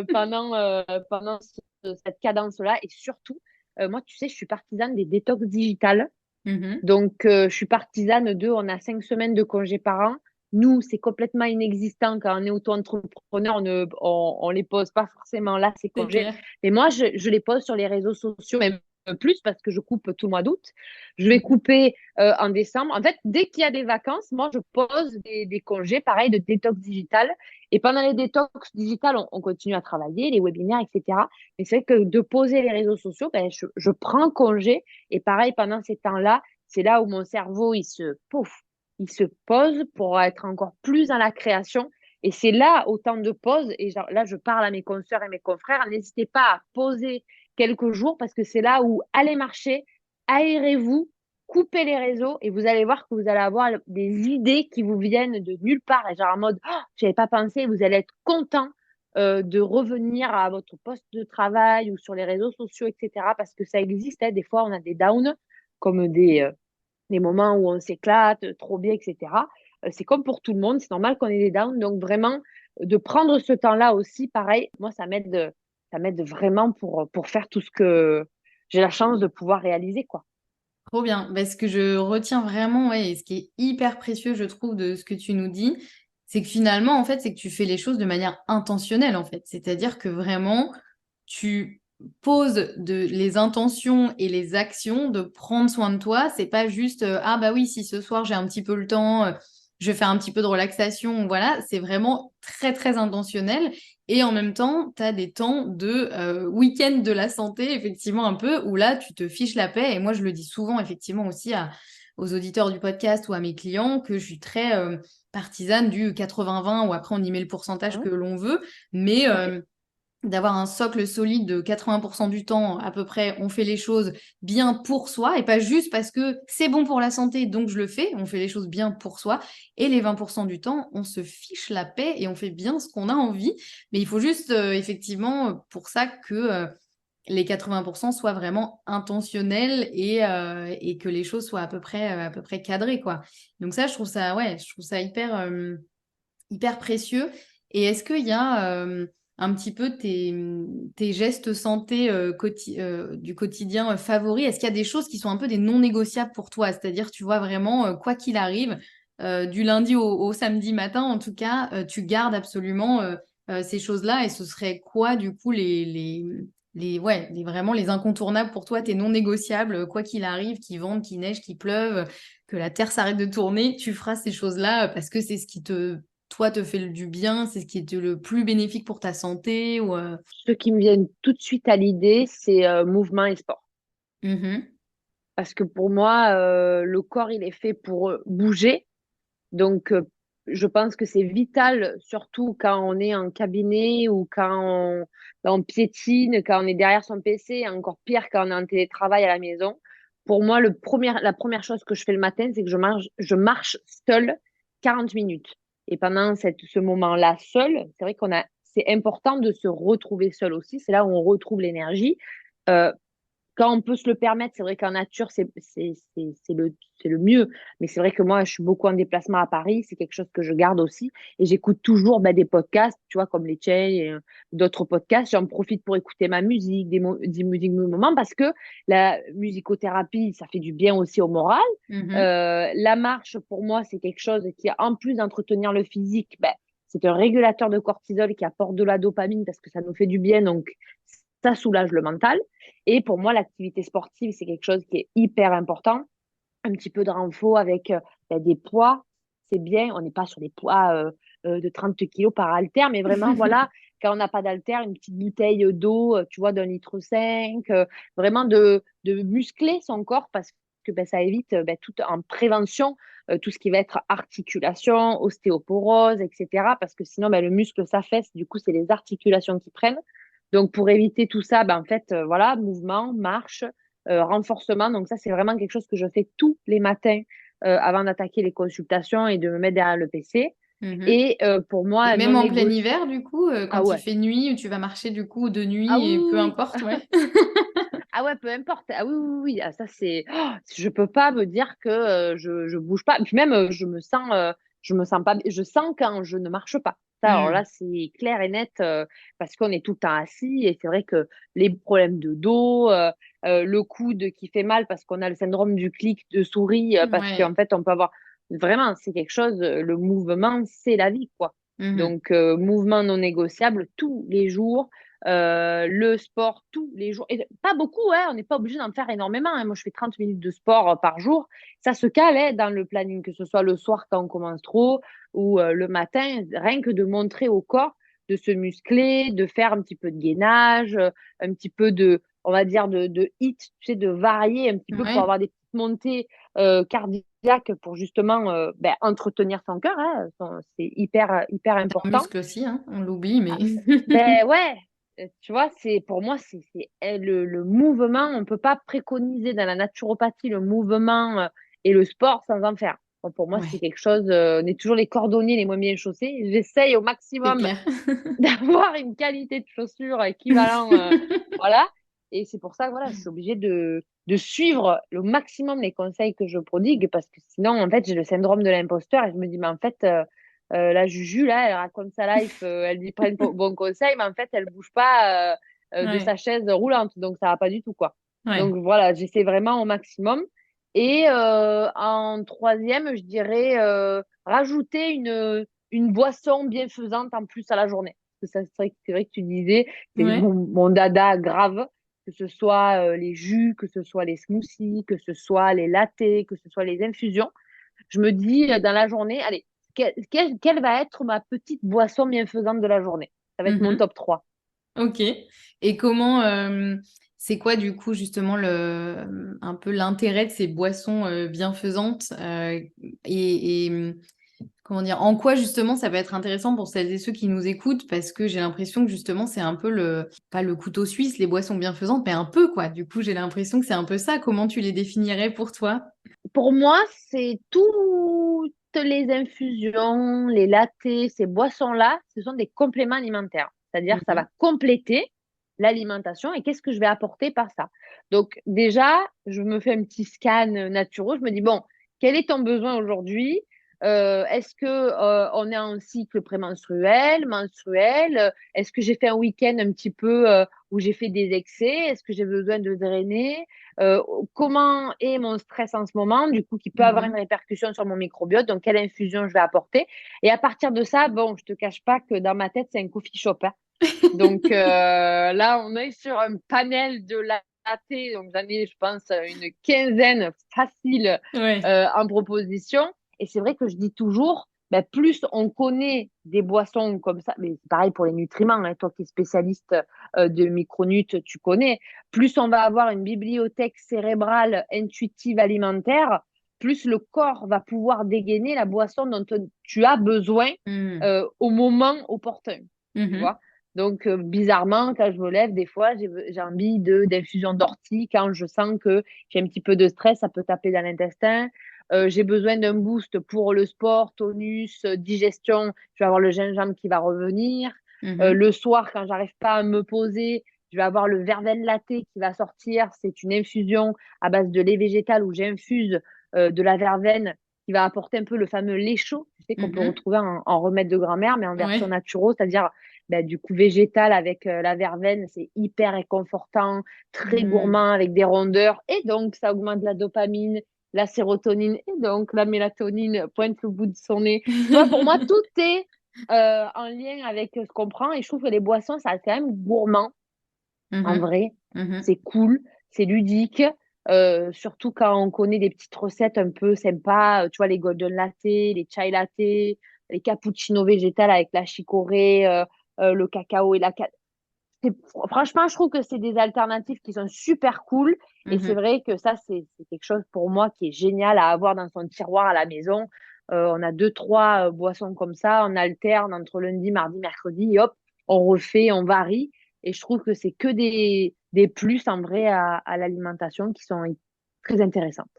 pendant cette cadence-là. Et surtout, moi, tu sais, je suis partisane des détox digitales. Mmh. Donc, je suis partisane on a 5 semaines de congés par an. Nous, c'est complètement inexistant quand on est auto-entrepreneur, on les pose pas forcément là, ces C'est congés. clair. Mais moi, je les pose sur les réseaux sociaux, même plus parce que je coupe tout le mois d'août. Je vais Mmh. couper en décembre. En fait, dès qu'il y a des vacances, moi, je pose des congés, pareil, de détox digital. Et pendant les détox digitales, on continue à travailler, les webinaires, etc. Mais c'est vrai que de poser les réseaux sociaux, je prends congé. Et pareil, pendant ces temps-là, c'est là où mon cerveau, il se pouf. il se pose pour être encore plus dans la création. Et c'est là, au temps de pause, et là, je parle à mes consoeurs et mes confrères, n'hésitez pas à poser quelques jours parce que c'est là où allez marcher, aérez-vous, coupez les réseaux et vous allez voir que vous allez avoir des idées qui vous viennent de nulle part. Et genre en mode, oh, je n'avais pas pensé, vous allez être content de revenir à votre poste de travail ou sur les réseaux sociaux, etc. Parce que ça existe, hein. Des fois, on a des downs, comme des moments où on s'éclate, trop bien, etc. C'est comme pour tout le monde, c'est normal qu'on ait des downs. Donc vraiment, de prendre ce temps-là aussi, pareil, moi, ça m'aide vraiment pour faire tout ce que j'ai la chance de pouvoir réaliser, quoi. Trop bien. Ce que je retiens vraiment, ouais, et ce qui est hyper précieux, je trouve, de ce que tu nous dis, c'est que finalement, en fait, c'est que tu fais les choses de manière intentionnelle, en fait. C'est-à-dire que vraiment, tu poses les intentions et les actions de prendre soin de toi. C'est pas juste, ah bah oui, si ce soir j'ai un petit peu le temps, je vais faire un petit peu de relaxation, voilà. C'est vraiment très, très intentionnel. Et en même temps, tu as des temps de week-end de la santé, effectivement, un peu, où là, tu te fiches la paix. Et moi, je le dis souvent, effectivement, aussi aux auditeurs du podcast ou à mes clients, que je suis très partisane du 80-20, où après, on y met le pourcentage Hein. que l'on veut. Mais Ok. d'avoir un socle solide de 80% du temps, à peu près, on fait les choses bien pour soi et pas juste parce que c'est bon pour la santé, donc je le fais. On fait les choses bien pour soi. Et les 20% du temps, on se fiche la paix et on fait bien ce qu'on a envie. Mais il faut juste, effectivement, pour ça que les 80% soient vraiment intentionnels et que les choses soient à peu près cadrées, quoi. Donc ça, je trouve ça, ouais, je trouve ça hyper, hyper précieux. Et est-ce qu'il y a un petit peu tes gestes santé du quotidien favoris? Est-ce qu'il y a des choses qui sont un peu des non négociables pour toi? C'est-à-dire, tu vois vraiment, quoi qu'il arrive, du lundi au samedi matin, en tout cas, tu gardes absolument ces choses-là. Et ce serait quoi, du coup, ouais, vraiment les incontournables pour toi, tes non négociables, quoi qu'il arrive, qu'il vente, qu'il neige, qu'il pleuve, que la Terre s'arrête de tourner, tu feras ces choses-là parce que c'est ce qui toi, te fait du bien, c'est ce qui est le plus bénéfique pour ta santé ou Ce qui me viennent tout de suite à l'idée, c'est mouvement et sport. Mhm. Parce que pour moi, le corps, il est fait pour bouger. Donc, je pense que c'est vital, surtout quand on est en cabinet ou quand on piétine, quand on est derrière son PC, et encore pire quand on est en télétravail à la maison. Pour moi, la première chose que je fais le matin, c'est que je marche seule 40 minutes. Et pendant ce moment-là seul, c'est vrai c'est important de se retrouver seul aussi. C'est là où on retrouve l'énergie. Euh, Quand on peut se le permettre, c'est vrai qu'en nature, c'est le mieux. Mais c'est vrai que moi, je suis beaucoup en déplacement à Paris. C'est quelque chose que je garde aussi. Et j'écoute toujours des podcasts, tu vois, comme les Chains et d'autres podcasts. J'en profite pour écouter ma musique, des musiques du moment, parce que la musicothérapie, ça fait du bien aussi au moral. Mhm. La marche, pour moi, c'est quelque chose qui, en plus d'entretenir le physique, c'est un régulateur de cortisol qui apporte de la dopamine parce que ça nous fait du bien. Donc, ça soulage le mental. Et pour moi, l'activité sportive, c'est quelque chose qui est hyper important. Un petit peu de renfort avec des poids, c'est bien. On n'est pas sur des poids de 30 kilos par haltère, mais vraiment, voilà, quand on n'a pas d'haltère, une petite bouteille d'eau, tu vois, d'un litre 5, vraiment de muscler son corps parce que ça évite tout en prévention, tout ce qui va être articulation, ostéoporose, etc. Parce que sinon, le muscle s'affaisse, du coup, c'est les articulations qui prennent. Donc, pour éviter tout ça, en fait, voilà, mouvement, marche, renforcement. Donc, ça, c'est vraiment quelque chose que je fais tous les matins avant d'attaquer les consultations et de me mettre derrière le PC. Mhm. Et pour Et moi, non même en plein négociable. hiver, du coup, Ah quand il ouais. fait nuit, ou tu vas marcher du coup de Ah nuit, oui, et peu oui, importe, oui. ouais. Ah ouais, peu importe. Ah oui, oui, oui. Ah, ça, c'est. Oh, je peux pas me dire que je bouge pas. Puis même, je me sens pas. Je sens quand je ne marche pas. Ça, alors là, Hmm. c'est clair et net parce qu'on est tout le temps assis et c'est vrai que les problèmes de dos, le coude qui fait mal parce qu'on a le syndrome du clic de souris parce qu'en Ouais. fait, on peut avoir vraiment, c'est quelque chose. Le mouvement, c'est la vie, quoi. Mhm. Donc, mouvement non négociable tous les jours le sport tous les jours. Et pas beaucoup, hein, on n'est pas obligé d'en faire énormément. Hein. Moi, je fais 30 minutes de sport par jour. Ça se cale hein, dans le planning, que ce soit le soir quand on commence trop ou le matin, rien que de montrer au corps de se muscler, de faire un petit peu de gainage, un petit peu on va dire, de hit, tu sais, de varier un petit peu pour Ouais. avoir des petites montées cardio cardiaque pour justement entretenir son cœur. Hein, c'est hyper C'est un important. muscle aussi, hein, on l'oublie, mais... Ben ouais, tu vois, pour moi, le mouvement. On ne peut pas préconiser dans la naturopathie le mouvement et le sport sans en faire. Bon, pour moi, c'est Ouais, quelque chose, on est toujours les cordonniers les moins bien chaussés. J'essaye au c'est maximum clair. d'avoir une qualité de chaussure équivalent, voilà. Et c'est pour ça que voilà, je suis obligée de suivre le maximum les conseils que je prodigue parce que sinon, en fait, j'ai le syndrome de l'imposteur et je me dis, mais en fait, la Juju, là, elle raconte sa life, elle dit plein de bons conseils, mais en fait, elle bouge pas de sa Ouais, chaise roulante, donc ça va pas du tout, quoi. ouais. Donc voilà, j'essaie vraiment au maximum. Et en troisième, je dirais rajouter une boisson bienfaisante en plus à la journée. Parce que ça, c'est vrai que tu disais, c'est Ouais. mon dada grave, que ce soit les jus, que ce soit les smoothies, que ce soit les lattés, que ce soit les infusions. Je me dis dans la journée, allez, quelle va être ma petite boisson bienfaisante de la journée? Ça va être mon Mhm. top 3. Ok. Et comment, c'est quoi du coup justement un peu l'intérêt de ces boissons bienfaisantes comment dire, en quoi justement ça peut être intéressant pour celles et ceux qui nous écoutent parce que j'ai l'impression que justement c'est un peu pas le couteau suisse, les boissons bienfaisantes, mais un peu quoi. Du coup, j'ai l'impression que c'est un peu ça. Comment tu les définirais pour toi? Pour moi, c'est toutes les infusions, les lattés, ces boissons-là, ce sont des compléments alimentaires. C'est-à-dire, ça Mhm. va compléter l'alimentation et qu'est-ce que je vais apporter par ça. Donc, déjà, je me fais un petit scan naturel. Je me dis, bon, quel est ton besoin aujourd'hui? Est-ce que on est en cycle prémenstruel, menstruel? Est-ce que j'ai fait un week-end un petit peu où j'ai fait des excès? Est-ce que j'ai besoin de drainer? Euh, Comment est mon stress en ce moment, du coup, qui peut avoir une Mhm. répercussion sur mon microbiote, donc quelle infusion je vais apporter. Et à partir de ça, bon, je te cache pas que dans ma tête, c'est un coffee shop. Hein. Donc là, on est sur un panel de latte, donc j'en ai, je pense, une quinzaine facile Ouais. en proposition. Et c'est vrai que je dis toujours, ben, plus on connaît des boissons comme ça, mais c'est pareil pour les nutriments, hein, toi qui es spécialiste de micronut, tu connais, plus on va avoir une bibliothèque cérébrale intuitive alimentaire, plus le corps va pouvoir dégainer la boisson dont tu as besoin Mhm. au moment opportun. Tu Mhm. vois? Donc, bizarrement, quand je me lève, des fois, j'ai envie d'infusion d'ortie. Quand je sens que j'ai un petit peu de stress, ça peut taper dans l'intestin. J'ai besoin d'un boost pour le sport, tonus, digestion. Je vais avoir le gingembre qui va revenir. Mhm. Le soir, quand j'arrive pas à me poser, je vais avoir le verveine latte qui va sortir. C'est une infusion à base de lait végétal où j'infuse de la verveine qui va apporter un peu le fameux lait chaud, tu sais, qu'on peut Mhm. retrouver en remède de grand-mère, mais en version Ouais. naturo, c'est-à-dire ben, du coup végétal avec la verveine, c'est hyper réconfortant, très Mhm. gourmand avec des rondeurs, et donc ça augmente la dopamine, la sérotonine, et donc la mélatonine pointe le bout de son nez. Tu vois, pour moi, tout est en lien avec ce qu'on prend, et je trouve que les boissons, ça reste quand même gourmand, en Mhm. vrai. Mhm. C'est cool, c'est ludique. Surtout quand on connaît des petites recettes un peu sympas, tu vois, les golden latte, les chai latte, les cappuccinos végétales avec la chicorée, le cacao et franchement, je trouve que c'est des alternatives qui sont super cool. Et c'est Mhm. vrai que ça, c'est quelque chose pour moi qui est génial à avoir dans son tiroir à la maison. On a deux, trois boissons comme ça. On alterne entre lundi, mardi, mercredi. Et hop, on refait, on varie. Et je trouve que c'est que des plus en vrai à l'alimentation qui sont très intéressantes.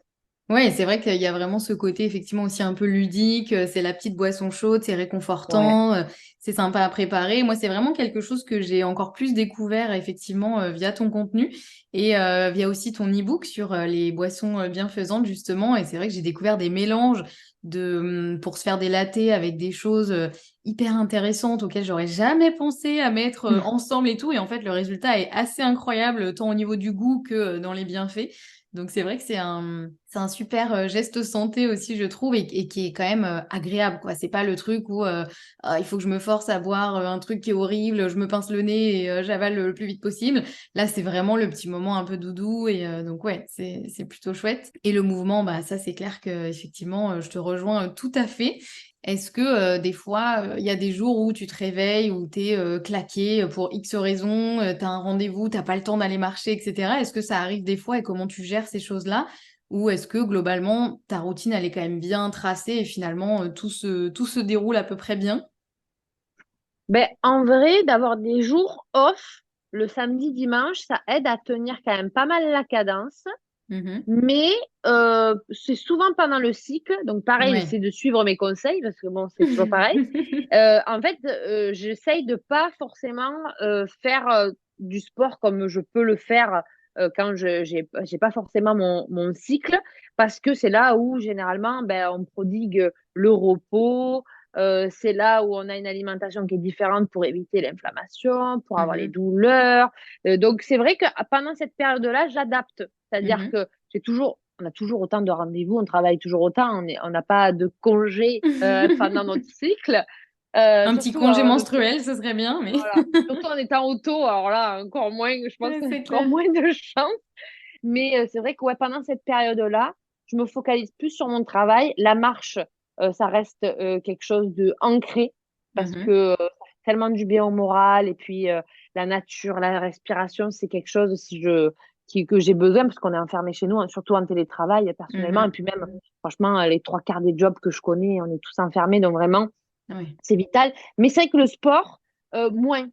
Ouais, c'est vrai qu'il y a vraiment ce côté effectivement aussi un peu ludique, c'est la petite boisson chaude, c'est Ouais. réconfortant, c'est sympa à préparer. Moi, c'est vraiment quelque chose que j'ai encore plus découvert effectivement via ton contenu et via aussi ton e-book sur les boissons bienfaisantes justement. Et c'est vrai que j'ai découvert des mélanges pour se faire des lattés avec des choses hyper intéressantes auxquelles j'aurais jamais pensé à mettre ensemble et tout. Et en fait, le résultat est assez incroyable tant au niveau du goût que dans les bienfaits. Donc c'est vrai que c'est un super geste santé aussi, je trouve, et qui est quand même agréable, quoi. C'est pas le truc où ah, il faut que je me force à boire un truc qui est horrible, je me pince le nez et j'avale le plus vite possible. Là, c'est vraiment le petit moment un peu doudou et donc ouais, c'est plutôt chouette. Et le mouvement, bah ça c'est clair que effectivement, je te rejoins tout à fait. Est-ce que des fois, il y a des jours où tu te réveilles, où tu es claqué pour X raisons, tu as un rendez-vous, t'as pas le temps d'aller marcher, etc. Est-ce que ça arrive des fois et comment tu gères ces choses-là? ou est-ce que globalement, ta routine, elle est quand même bien tracée et finalement, tout se déroule à peu près bien? Ben, en vrai, d'avoir des jours off, le samedi, dimanche, ça aide à tenir quand même pas mal la cadence. Mhm. Mais c'est souvent pendant le cycle. Donc, pareil, Ouais. j'essaie de suivre mes conseils parce que bon, c'est toujours pareil. En fait, j'essaye de pas forcément faire du sport comme je peux le faire quand j'ai pas forcément mon cycle parce que c'est là où généralement ben, on prodigue le repos. C'est là où on a une alimentation qui est différente pour éviter l'inflammation, pour avoir les Mhm. douleurs. Donc, c'est vrai que pendant cette période-là, j'adapte. C'est-à-dire Mhm. que on a toujours autant de rendez-vous, on travaille toujours autant, on n'a pas de congé pendant notre cycle. Un petit Surtout, congé menstruel, ce serait bien, mais voilà, surtout en étant auto, alors là, encore moins, je pense ouais, qu'on a c'est encore clair. moins de chance. Mais c'est vrai que ouais, pendant cette période-là, je me focalise plus sur mon travail. La marche, ça reste quelque chose de ancré parce que Mhm. ça fait tellement du bien au moral. Et puis, la nature, la respiration, c'est quelque chose que j'ai besoin parce qu'on est enfermé chez nous, hein, surtout en télétravail personnellement. Et Mhm. puis même, franchement, les trois quarts des jobs que je connais, on est tous enfermés. Donc vraiment, Ouais. c'est vital. Mais c'est vrai que le sport, moins.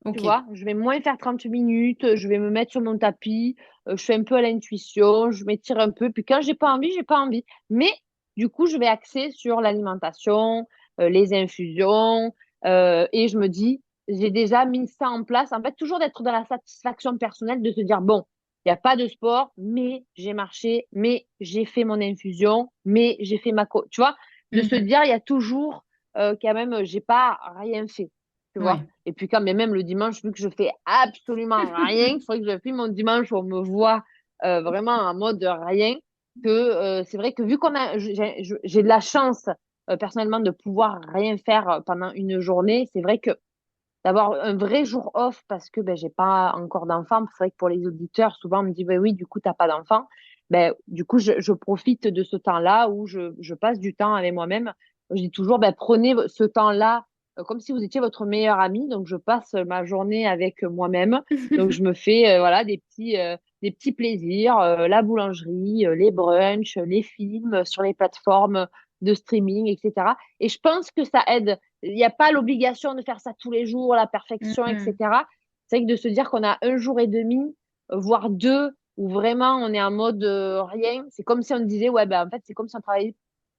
Tu Ok. vois, je vais moins faire 30 minutes, je vais me mettre sur mon tapis, je fais un peu à l'intuition, je m'étire un peu. Puis quand j'ai pas envie, j'ai pas envie. Mais du coup, je vais axer sur l'alimentation, les infusions, et je me dis, j'ai déjà mis ça en place. En fait, toujours d'être dans la satisfaction personnelle, de se dire, bon, il n'y a pas de sport, mais j'ai marché, mais j'ai fait mon infusion, mais j'ai fait tu vois, de se Mhm. dire, il y a toujours quand même, j'ai pas rien fait. Tu vois? Ouais. Et puis quand mais même le dimanche, vu que je fais absolument rien, il faudrait que je filme mon dimanche où on me voit vraiment en mode rien, que c'est vrai que vu qu'on a, j'ai de la chance personnellement de pouvoir rien faire pendant une journée, c'est vrai que d'avoir un vrai jour off parce que ben, j'ai pas encore d'enfant. C'est vrai que pour les auditeurs, souvent on me dit ben oui, du coup, t'as pas d'enfant. Ben, du coup, je profite de ce temps-là où je passe du temps avec moi-même. Je dis toujours, ben, prenez ce temps-là comme si vous étiez votre meilleur ami. Donc, je passe ma journée avec moi-même. Donc, je me fais voilà, des petits plaisirs, la boulangerie, les brunchs, les films sur les plateformes de streaming, etc. Et je pense que ça aide. Il n'y a pas l'obligation de faire ça tous les jours, la perfection, Mhm. etc. C'est vrai que de se dire qu'on a un jour et demi, voire deux, où vraiment on est en mode rien, c'est comme si on disait, ouais, ben en fait, c'est comme si on travaillait,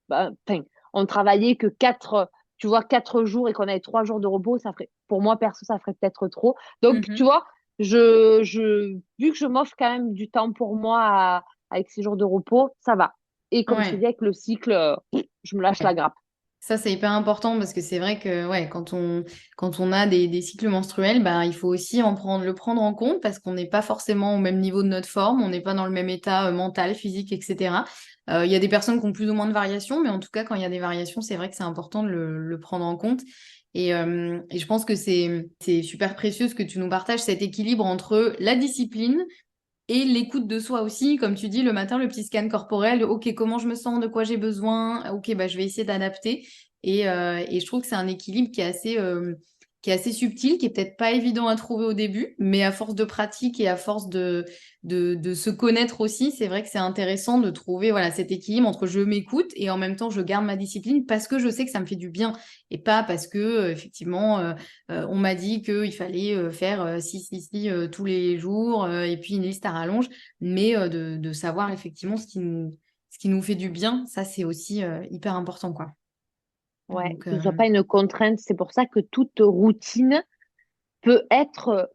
ben, enfin, on travaillait que quatre, tu vois, 4 jours et qu'on avait 3 jours de repos, ça ferait, pour moi, perso, ça ferait peut-être trop. Donc, tu Mhm. vois, vu que je m'offre quand même du temps pour moi avec ces jours de repos, ça va. Et comme je te dis, Ouais. avec le cycle, je me lâche la Ouais. grappe. Ça, c'est hyper important parce que c'est vrai que ouais, quand on a des cycles menstruels, bah, il faut aussi le prendre en compte parce qu'on n'est pas forcément au même niveau de notre forme, on n'est pas dans le même état mental, physique, etc. Il y a des personnes qui ont plus ou moins de variations, mais en tout cas, quand il y a des variations, c'est vrai que c'est important de le prendre en compte. Et je pense que c'est super précieux ce que tu nous partages, cet équilibre entre la discipline et l'écoute de soi aussi, comme tu dis, le matin, le petit scan corporel, de, OK, comment je me sens, de quoi j'ai besoin, OK, bah, je vais essayer d'adapter. Et je trouve que c'est un équilibre qui est assez subtil, qui est peut-être pas évident à trouver au début, mais à force de pratique et à force de se connaître aussi, c'est vrai que c'est intéressant de trouver voilà, cet équilibre entre je m'écoute et en même temps je garde ma discipline parce que je sais que ça me fait du bien et pas parce que, effectivement, on m'a dit qu'il fallait faire ci, tous les jours et puis une liste à rallonge, mais de savoir effectivement ce qui nous fait du bien, ça c'est aussi hyper important, quoi. Ouais, Donc, que ce soit pas une contrainte. C'est pour ça que toute routine peut être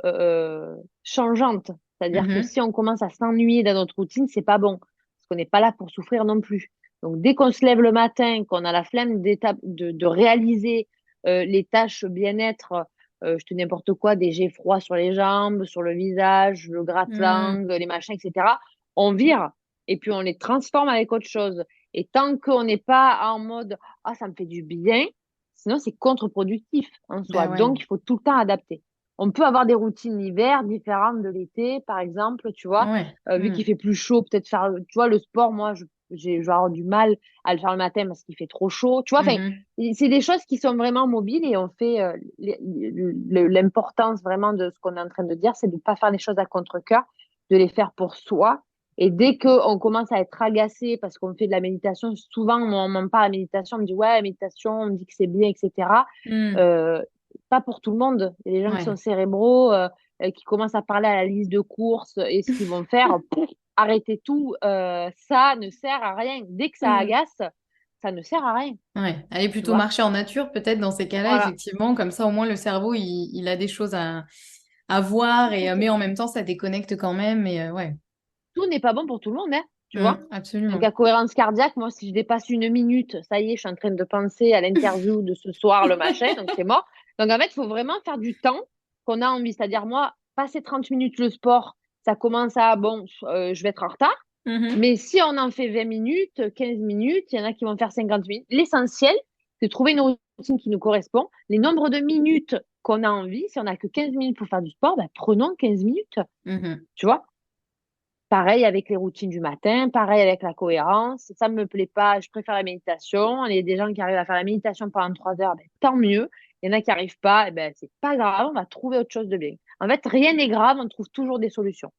changeante. C'est-à-dire que mhm, si on commence à s'ennuyer dans notre routine, c'est pas bon. Parce qu'on n'est pas là pour souffrir non plus. Donc, dès qu'on se lève le matin, qu'on a la flemme de réaliser les tâches bien-être, je te dis n'importe quoi, des jets froids sur les jambes, sur le visage, le mhm. gratte-langue, les machins, etc., on vire et puis on les transforme avec autre chose. Et tant qu'on n'est pas en mode, ah, ça me fait du bien, sinon c'est contre-productif en soi. Ben ouais, Donc, il faut tout le temps adapter. On peut avoir des routines l'hiver différentes de l'été, par exemple, tu vois. ouais. Vu qu'il Mhm, fait plus chaud, peut-être faire, tu vois, le sport, moi, je vais avoir du mal à le faire le matin parce qu'il fait trop chaud. Tu vois, enfin, mhm. c'est des choses qui sont vraiment mobiles et on fait l'importance vraiment de ce qu'on est en train de dire, c'est de ne pas faire les choses à contre-cœur, de les faire pour soi. Et dès qu'on commence à être agacé parce qu'on fait de la méditation, souvent on m'en parle de la méditation, on me dit ouais, la méditation, on me dit que c'est bien, etc. Mm. Euh, Pas pour tout le monde. Il y a des gens qui sont Ouais. cérébraux, qui commencent à parler à la liste de courses et ce qu'ils vont faire, pouf, arrêtez tout, ça ne sert à rien. Dès que ça Mm. agace, ça ne sert à rien, Ouais. Aller tu plutôt vois. marcher en nature, peut-être dans ces cas-là, Voilà, effectivement, comme ça au moins le cerveau il a des choses à voir et mais en exactement. même temps ça déconnecte quand même et ouais. Tout n'est pas bon pour tout le monde, hein, tu vois. Mm. Donc, Absolument. à cohérence cardiaque, moi, si je dépasse une minute, ça y est, je suis en train de penser à l'interview de ce soir, le machin, donc c'est mort. Donc, en fait, il faut vraiment faire du temps qu'on a envie. C'est-à-dire, moi, passer 30 minutes le sport, ça commence à, bon, je vais être en retard. Mhm. Mais si on en fait 20 minutes, 15 minutes, il y en a qui vont faire 50 minutes. L'essentiel, c'est de trouver une routine qui nous correspond. Les nombres de minutes qu'on a envie, si on n'a que 15 minutes pour faire du sport, ben, prenons 15 minutes, Mhm. tu vois. Pareil avec les routines du matin, pareil avec la cohérence. Ça ne me plaît pas, je préfère la méditation. Il y a des gens qui arrivent à faire la méditation pendant 3 heures, ben, tant mieux. Il y en a qui n'arrivent pas, et ben, c'est pas grave, on va trouver autre chose de bien. En fait, rien n'est grave, on trouve toujours des solutions.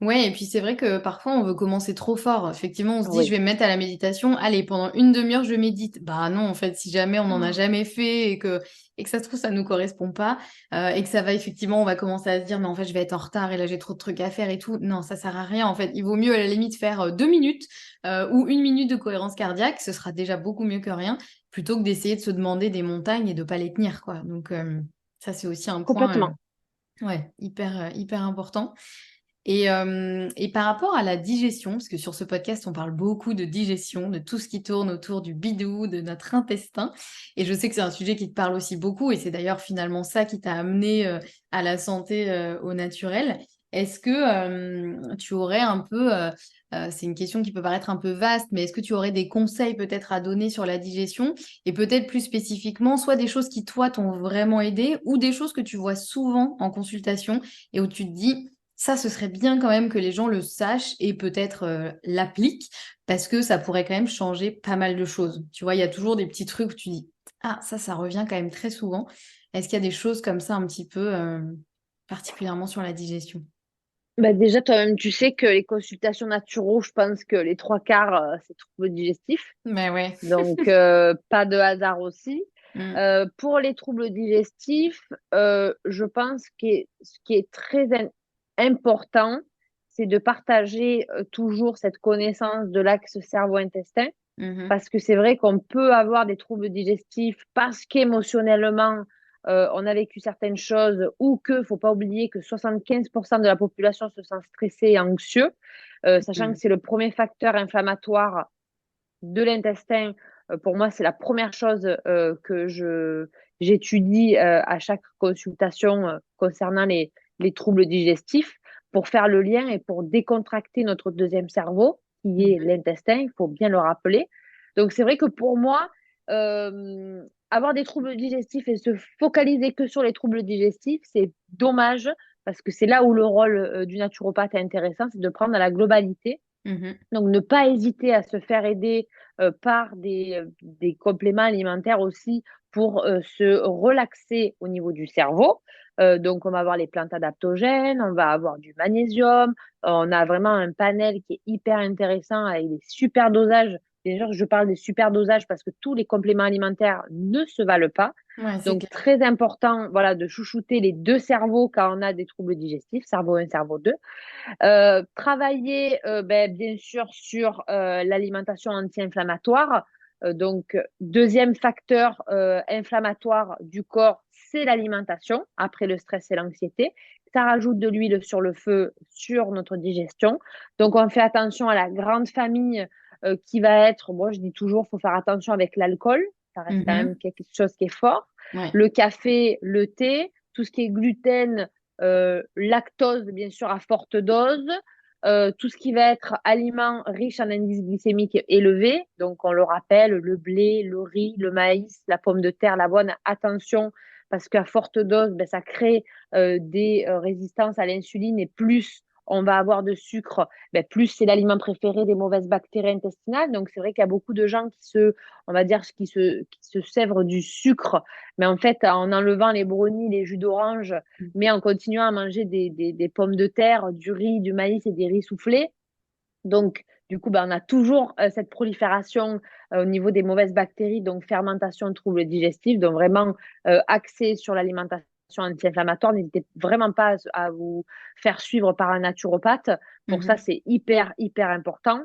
Ouais, et puis c'est vrai que parfois on veut commencer trop fort. Effectivement, on se dit je Oui. vais me mettre à la méditation. Allez, pendant une demi-heure, je médite. Bah non, en fait, si jamais on n'en a Oh, jamais fait et que ça se trouve, ça nous correspond pas, et que ça va effectivement, on va commencer à se dire, mais en fait, je vais être en retard et là, j'ai trop de trucs à faire et tout. Non, ça sert à rien. En fait, il vaut mieux à la limite faire 2 minutes ou 1 minute de cohérence cardiaque. Ce sera déjà beaucoup mieux que rien, plutôt que d'essayer de se demander des montagnes et de pas les tenir, quoi. Donc, ça, c'est aussi un point, complètement. ouais, hyper important. Et par rapport à la digestion, parce que sur ce podcast, on parle beaucoup de digestion, de tout ce qui tourne autour du bidou, de notre intestin. Et je sais que c'est un sujet qui te parle aussi beaucoup, et c'est d'ailleurs finalement ça qui t'a amené à la santé au naturel. Est-ce que tu aurais un peu, c'est une question qui peut paraître un peu vaste, mais est-ce que tu aurais des conseils peut-être à donner sur la digestion, et peut-être plus spécifiquement, soit des choses qui toi t'ont vraiment aidé, ou des choses que tu vois souvent en consultation et où tu te dis ça, ce serait bien quand même que les gens le sachent et peut-être l'appliquent parce que ça pourrait quand même changer pas mal de choses. Tu vois, il y a toujours des petits trucs où tu dis, ah, ça revient quand même très souvent. Est-ce qu'il y a des choses comme ça un petit peu particulièrement sur la digestion? Bah déjà, toi-même, tu sais que les consultations naturaux, je pense que les trois quarts, c'est troubles digestifs. Ben ouais. Donc, pas de hasard aussi. Mm. Pour les troubles digestifs, je pense que ce qui est très important, c'est de partager toujours cette connaissance de l'axe cerveau-intestin, Mhm. parce que c'est vrai qu'on peut avoir des troubles digestifs parce qu'émotionnellement, on a vécu certaines choses ou que, faut pas oublier que 75% de la population se sent stressée et anxieux, sachant que Mm. c'est le premier facteur inflammatoire de l'intestin. Pour moi, c'est la première chose que j'étudie à chaque consultation concernant les troubles digestifs pour faire le lien et pour décontracter notre deuxième cerveau, qui est Mhm. l'intestin, il faut bien le rappeler. Donc, c'est vrai que pour moi, avoir des troubles digestifs et se focaliser que sur les troubles digestifs, c'est dommage parce que c'est là où le rôle du naturopathe est intéressant, c'est de prendre la globalité. Mhm. Donc, ne pas hésiter à se faire aider par des compléments alimentaires aussi pour se relaxer au niveau du cerveau. Donc, on va avoir les plantes adaptogènes, on va avoir du magnésium, on a vraiment un panel qui est hyper intéressant avec des super dosages. Bien sûr, je parle des super dosages parce que tous les compléments alimentaires ne se valent pas. Ouais, c'est Donc, clair. très important, voilà, de chouchouter les deux cerveaux quand on a des troubles digestifs, cerveau 1, cerveau 2. Travailler, ben, bien sûr, sur l'alimentation anti-inflammatoire. Donc, deuxième facteur inflammatoire du corps, c'est l'alimentation, après le stress et l'anxiété. Ça rajoute de l'huile sur le feu, sur notre digestion. Donc, on fait attention à la grande famille qui va être, moi je dis toujours, il faut faire attention avec l'alcool. Ça reste quand même Mhm. quelque chose qui est fort. Ouais. Le café, le thé, tout ce qui est gluten, lactose, bien sûr, à forte dose, tout ce qui va être aliments riches en indice glycémique élevé, donc on le rappelle, le blé, le riz, le maïs, la pomme de terre, l'avoine, attention, parce qu'à forte dose, ben, ça crée des résistances à l'insuline et plus on va avoir de sucre, ben, plus c'est l'aliment préféré des mauvaises bactéries intestinales. Donc c'est vrai qu'il y a beaucoup de gens on va dire, qui se sèvrent du sucre, mais en fait, en enlevant les brownies, les jus d'orange, mais en continuant à manger des pommes de terre, du riz, du maïs et des riz soufflés, Donc, du coup, ben, on a toujours cette prolifération au niveau des mauvaises bactéries, donc fermentation, troubles digestifs, donc vraiment axé sur l'alimentation anti-inflammatoire. N'hésitez vraiment pas à vous faire suivre par un naturopathe. Pour ça, Mhm. c'est hyper, hyper important.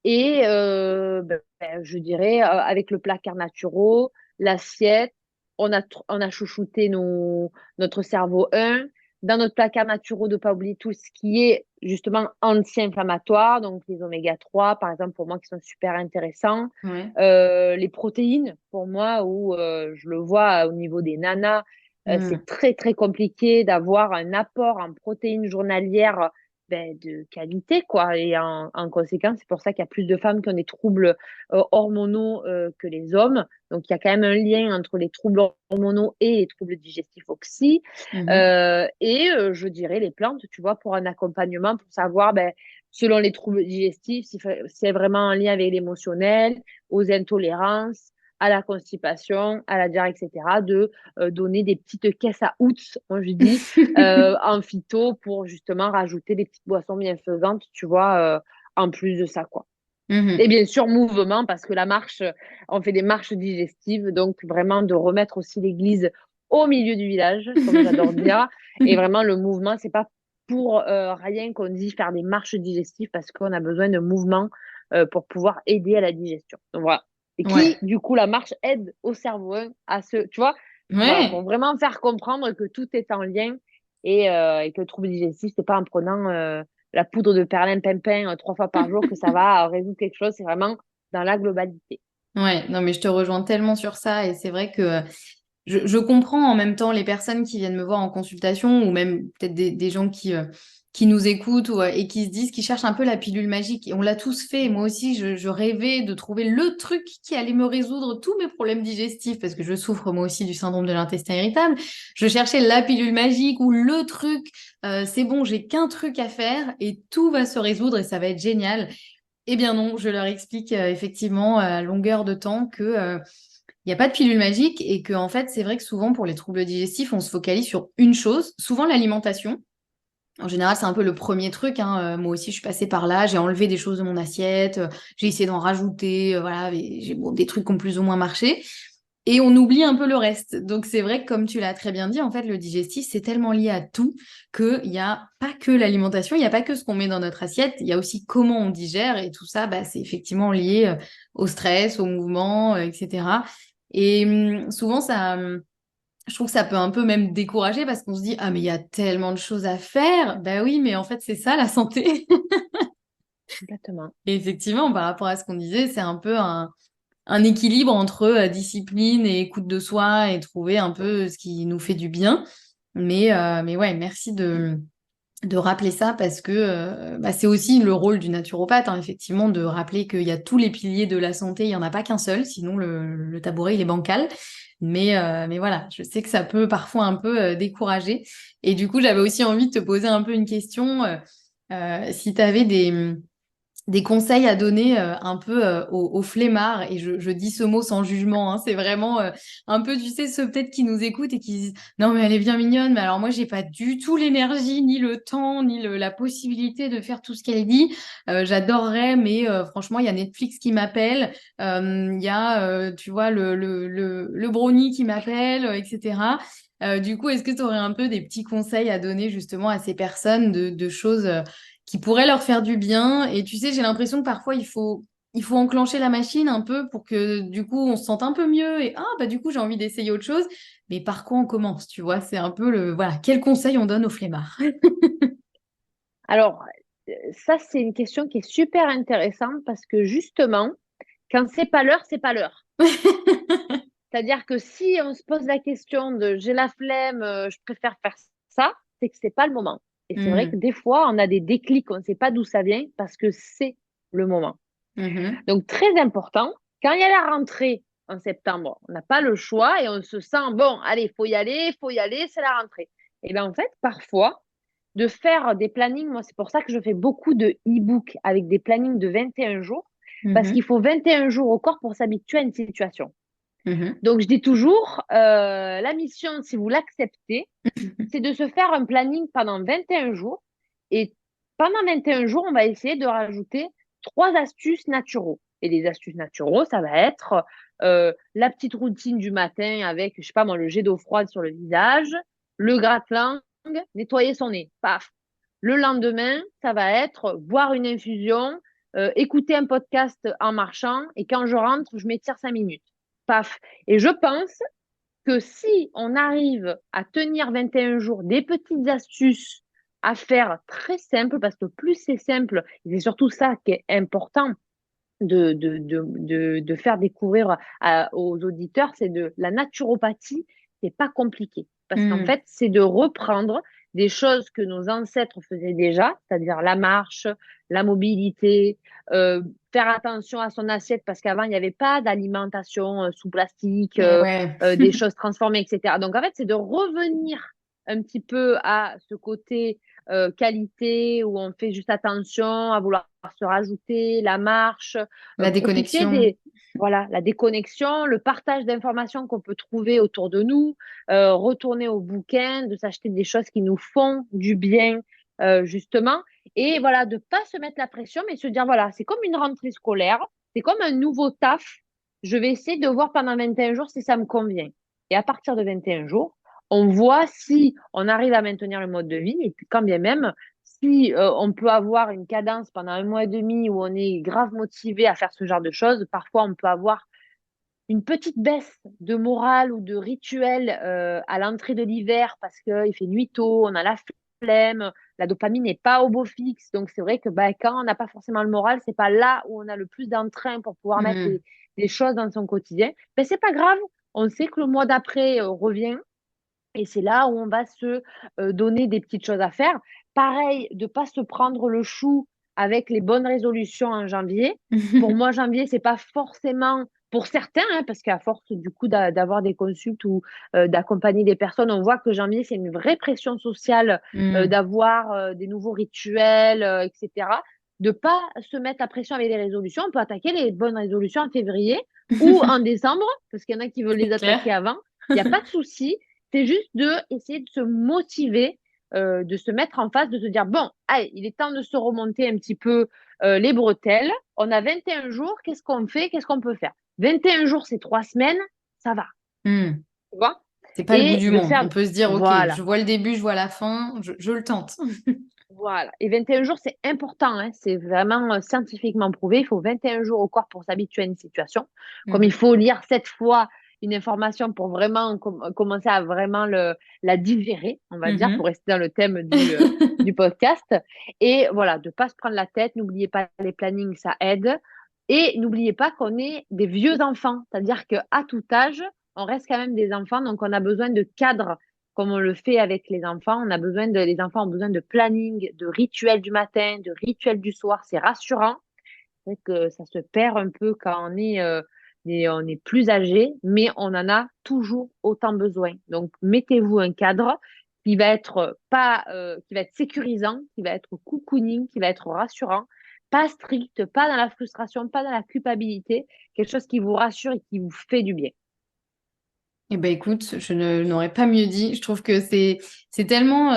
Et je dirais, avec le placard naturel, l'assiette, on a chouchouté notre cerveau 1. Dans notre placard naturel, de ne pas oublier tout ce qui est justement anti-inflammatoire, donc les oméga 3, par exemple, pour moi, qui sont super intéressants. Ouais. Les protéines, pour moi, où je le vois au niveau des nanas, c'est Mhm. très, très compliqué d'avoir un apport en protéines journalières de qualité, quoi. Et en conséquence, c'est pour ça qu'il y a plus de femmes qui ont des troubles hormonaux que les hommes. Donc, il y a quand même un lien entre les troubles hormonaux et les troubles digestifs aussi. Mhm. Je dirais les plantes, tu vois, pour un accompagnement, pour savoir, selon les troubles digestifs, si c'est vraiment en lien avec l'émotionnel, aux intolérances, à la constipation, à la diarrhée, etc., de donner des petites caisses à outs, moi je dis, en phyto pour justement rajouter des petites boissons bienfaisantes, tu vois, en plus de ça, quoi. Et Mhm. bien sûr, mouvement, parce que la marche, on fait des marches digestives, donc vraiment de remettre aussi l'église au milieu du village, comme j'adore dire. Et vraiment, le mouvement, c'est pas pour rien qu'on dit faire des marches digestives, parce qu'on a besoin de mouvement pour pouvoir aider à la digestion. Donc voilà. Et qui, Ouais. du coup, la marche aide au cerveau à se, tu vois, voilà, pour Ouais. vraiment faire comprendre que tout est en lien et que le trouble digestif, c'est pas en prenant la poudre de perlimpinpin 3 fois par jour que ça va résoudre quelque chose. C'est vraiment dans la globalité. Ouais, non, mais je te rejoins tellement sur ça et c'est vrai que je comprends en même temps les personnes qui viennent me voir en consultation ou même peut-être des gens qui nous écoutent et qui se disent, qui cherchent un peu la pilule magique. Et on l'a tous fait. Moi aussi, je rêvais de trouver le truc qui allait me résoudre tous mes problèmes digestifs parce que je souffre moi aussi du syndrome de l'intestin irritable. Je cherchais la pilule magique ou le truc. C'est bon, j'ai qu'un truc à faire et tout va se résoudre et ça va être génial. Eh bien non, je leur explique effectivement à longueur de temps que il n'y a pas de pilule magique et que en fait c'est vrai que souvent pour les troubles digestifs on se focalise sur une chose, souvent l'alimentation. En général c'est un peu le premier truc, hein. Moi aussi je suis passée par là, j'ai enlevé des choses de mon assiette, j'ai essayé d'en rajouter, voilà, et j'ai bon, des trucs qui ont plus ou moins marché. Et on oublie un peu le reste. Donc c'est vrai que comme tu l'as très bien dit, en fait, le digestif, c'est tellement lié à tout qu'il n'y a pas que l'alimentation, il n'y a pas que ce qu'on met dans notre assiette, il y a aussi comment on digère et tout ça, bah, c'est effectivement lié au stress, au mouvement, etc. Et souvent, je trouve que ça peut un peu même décourager parce qu'on se dit, ah mais il y a tellement de choses à faire. Bah oui, mais en fait, c'est ça la santé. Complètement. Et effectivement, par rapport à ce qu'on disait, c'est un peu un équilibre entre discipline et écoute de soi et trouver un peu ce qui nous fait du bien. Mais ouais, merci de rappeler ça parce que bah, c'est aussi le rôle du naturopathe, hein, effectivement, de rappeler qu'il y a tous les piliers de la santé, il n'y en a pas qu'un seul, sinon le tabouret, il est bancal. Mais voilà, je sais que ça peut parfois un peu décourager. Et du coup, j'avais aussi envie de te poser un peu une question, si tu avais des conseils à donner un peu aux flemmards, et je dis ce mot sans jugement, hein, c'est vraiment un peu, tu sais, ceux peut-être qui nous écoutent et qui disent, non mais elle est bien mignonne, mais alors moi j'ai pas du tout l'énergie, ni le temps, ni la possibilité de faire tout ce qu'elle dit. J'adorerais, mais franchement, il y a Netflix qui m'appelle, il y a, tu vois, le brownie qui m'appelle, etc. Du coup, est-ce que tu aurais un peu des petits conseils à donner justement à ces personnes de choses qui pourrait leur faire du bien. Et tu sais, j'ai l'impression que parfois il faut enclencher la machine un peu pour que du coup on se sente un peu mieux et ah bah du coup j'ai envie d'essayer autre chose. Mais par quoi on commence, tu vois? C'est un peu le voilà, quel conseil on donne aux flemmards? Alors, ça, c'est une question qui est super intéressante parce que justement, quand c'est pas l'heure, c'est pas l'heure. C'est-à-dire que si on se pose la question de j'ai la flemme, je préfère faire ça, c'est que c'est pas le moment. Et c'est vrai que Mhm. des fois, on a des déclics, on ne sait pas d'où ça vient parce que c'est le moment. Mhm. Donc, très important, quand il y a la rentrée en septembre, on n'a pas le choix et on se sent, bon, allez, il faut y aller, c'est la rentrée. Et bien, en fait, parfois, de faire des plannings, moi, c'est pour ça que je fais beaucoup de e-books avec des plannings de 21 jours, parce qu'il Mhm. faut 21 jours au corps pour s'habituer à une situation. Mhm. Donc, je dis toujours, la mission, si vous l'acceptez, c'est de se faire un planning pendant 21 jours et pendant 21 jours, on va essayer de rajouter 3 astuces naturelles. Et les astuces naturelles, ça va être la petite routine du matin avec, je sais pas moi, le jet d'eau froide sur le visage, le gratte-langue, nettoyer son nez. Paf. Le lendemain, ça va être boire une infusion, écouter un podcast en marchant et quand je rentre, je m'étire 5 minutes. Paf. Et je pense que si on arrive à tenir 21 jours des petites astuces à faire très simple, parce que plus c'est simple, et c'est surtout ça qui est important de faire découvrir aux auditeurs, c'est de la naturopathie, c'est pas compliqué. Parce qu'en fait, c'est de reprendre des choses que nos ancêtres faisaient déjà, c'est-à-dire la marche, la mobilité, faire attention à son assiette parce qu'avant, il n'y avait pas d'alimentation sous plastique, Ouais. des choses transformées, etc. Donc, en fait, c'est de revenir un petit peu à ce côté qualité où on fait juste attention à vouloir se rajouter la marche, La profiter déconnexion. voilà, la déconnexion, le partage d'informations qu'on peut trouver autour de nous, retourner au bouquin, de s'acheter des choses qui nous font du bien, justement. Et voilà, de pas se mettre la pression, mais se dire, voilà, c'est comme une rentrée scolaire, c'est comme un nouveau taf. Je vais essayer de voir pendant 21 jours si ça me convient. Et à partir de 21 jours, on voit si on arrive à maintenir le mode de vie. Et puis, quand bien même, si on peut avoir une cadence pendant 1 mois et demi où on est grave motivé à faire ce genre de choses, parfois on peut avoir une petite baisse de morale ou de rituel à l'entrée de l'hiver parce qu'il fait nuit tôt, on a la flemme, la dopamine n'est pas au beau fixe. Donc c'est vrai que quand on n'a pas forcément le moral, c'est pas là où on a le plus d'entrain pour pouvoir mettre des choses dans son quotidien. C'est pas grave, on sait que le mois d'après revient. Et c'est là où on va se donner des petites choses à faire. Pareil, de ne pas se prendre le chou avec les bonnes résolutions en janvier. Pour moi, janvier, c'est pas forcément pour certains, hein, parce qu'à force du coup d'avoir des consultes ou d'accompagner des personnes, on voit que janvier, c'est une vraie pression sociale d'avoir des nouveaux rituels, etc. De pas se mettre la pression avec les résolutions. On peut attaquer les bonnes résolutions en février ou en décembre, parce qu'il y en a qui veulent les attaquer avant. Il n'y a pas de souci. C'est juste de essayer de se motiver, de se mettre en face, de se dire, bon, allez, il est temps de se remonter un petit peu les bretelles. On a 21 jours, qu'est-ce qu'on fait? Qu'est-ce qu'on peut faire? 21 jours, c'est 3 semaines, ça va. Tu vois? C'est pas le bout Et du de monde. faire, On peut se dire, ok, voilà, je vois le début, je vois la fin, je le tente. voilà. Et 21 jours, c'est important, hein. C'est vraiment scientifiquement prouvé. Il faut 21 jours au corps pour s'habituer à une situation. Comme il faut lire 7 fois une information pour vraiment commencer à vraiment la digérer, on va dire, pour rester dans le thème du podcast. Et voilà, de ne pas se prendre la tête. N'oubliez pas les plannings, ça aide. Et n'oubliez pas qu'on est des vieux enfants. C'est-à-dire qu'à tout âge, on reste quand même des enfants. Donc, on a besoin de cadres comme on le fait avec les enfants. Les enfants ont besoin de planning, de rituels du matin, de rituels du soir. C'est rassurant. C'est vrai que ça se perd un peu quand on est plus âgé, mais on en a toujours autant besoin. Donc, mettez-vous un cadre qui va être qui va être sécurisant, qui va être cocooning, qui va être rassurant, pas strict, pas dans la frustration, pas dans la culpabilité, quelque chose qui vous rassure et qui vous fait du bien. Eh ben écoute, n'aurais pas mieux dit. Je trouve que c'est tellement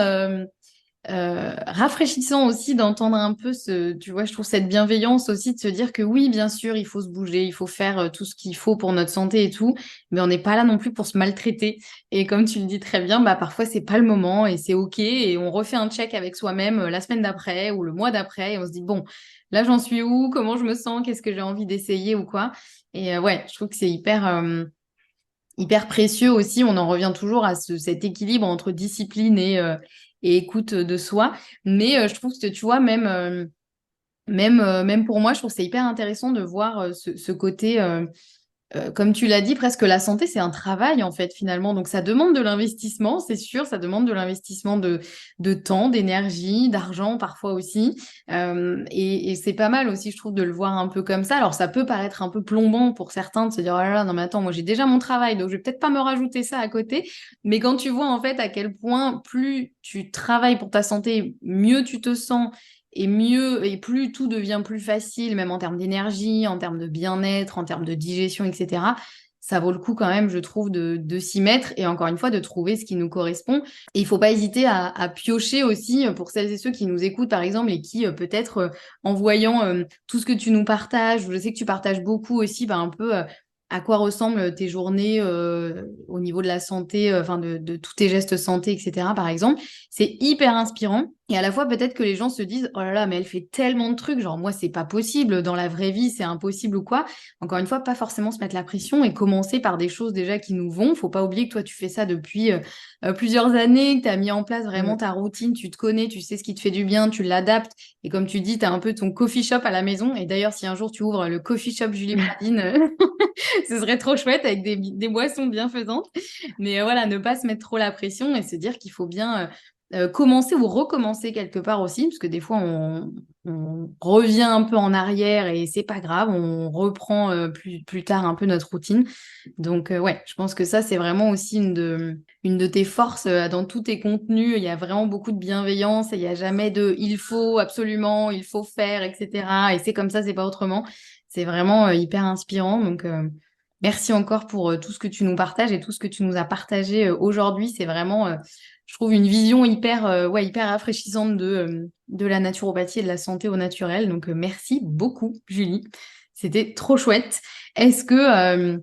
rafraîchissant aussi d'entendre un peu tu vois, je trouve cette bienveillance aussi de se dire que oui, bien sûr, il faut se bouger, il faut faire tout ce qu'il faut pour notre santé et tout, mais on n'est pas là non plus pour se maltraiter. Et comme tu le dis très bien, bah parfois c'est pas le moment et c'est ok et on refait un check avec soi-même la semaine d'après ou le mois d'après et on se dit bon, là j'en suis où, comment je me sens, qu'est-ce que j'ai envie d'essayer ou quoi. Et ouais, je trouve que c'est hyper précieux aussi. On en revient toujours à cet équilibre entre discipline et écoute de soi. Mais je trouve que, tu vois, même pour moi, je trouve que c'est hyper intéressant de voir ce côté comme tu l'as dit, presque la santé, c'est un travail en fait finalement. Donc ça demande de l'investissement, c'est sûr, ça demande de l'investissement de temps, d'énergie, d'argent parfois aussi. Et c'est pas mal aussi, je trouve, de le voir un peu comme ça. Alors ça peut paraître un peu plombant pour certains de se dire, oh là là, non mais attends, moi j'ai déjà mon travail, donc je vais peut-être pas me rajouter ça à côté. Mais quand tu vois en fait à quel point plus tu travailles pour ta santé, mieux tu te sens et mieux, et plus tout devient plus facile, même en termes d'énergie, en termes de bien-être, en termes de digestion, etc. ça vaut le coup quand même, je trouve, de s'y mettre et encore une fois, de trouver ce qui nous correspond. Et il faut pas hésiter à piocher aussi pour celles et ceux qui nous écoutent, par exemple, et qui peut-être, en voyant tout ce que tu nous partages, je sais que tu partages beaucoup aussi, bah, un peu à quoi ressemblent tes journées au niveau de la santé, enfin de tous tes gestes santé, etc., par exemple. C'est hyper inspirant. Et à la fois, peut-être que les gens se disent, oh là là, mais elle fait tellement de trucs, genre moi, c'est pas possible, dans la vraie vie, c'est impossible ou quoi. Encore une fois, pas forcément se mettre la pression et commencer par des choses déjà qui nous vont. Faut pas oublier que toi, tu fais ça depuis plusieurs années, que tu as mis en place vraiment Mm. ta routine, tu te connais, tu sais ce qui te fait du bien, tu l'adaptes. Et comme tu dis, tu as un peu ton coffee shop à la maison. Et d'ailleurs, si un jour tu ouvres le coffee shop Julie Pradine, ce serait trop chouette avec des boissons bienfaisantes. Mais voilà, ne pas se mettre trop la pression et se dire qu'il faut bien commencer ou recommencer quelque part aussi, parce que des fois, on revient un peu en arrière et c'est pas grave, on reprend plus tard un peu notre routine. Donc, ouais, je pense que ça, c'est vraiment aussi une de tes forces dans tous tes contenus. Il y a vraiment beaucoup de bienveillance et il n'y a jamais de il faut absolument, il faut faire, etc. Et c'est comme ça, c'est pas autrement. C'est vraiment hyper inspirant. Donc, merci encore pour tout ce que tu nous partages et tout ce que tu nous as partagé aujourd'hui. C'est vraiment, je trouve, une vision hyper rafraîchissante de la naturopathie et de la santé au naturel. Donc, merci beaucoup, Julie. C'était trop chouette. Est-ce que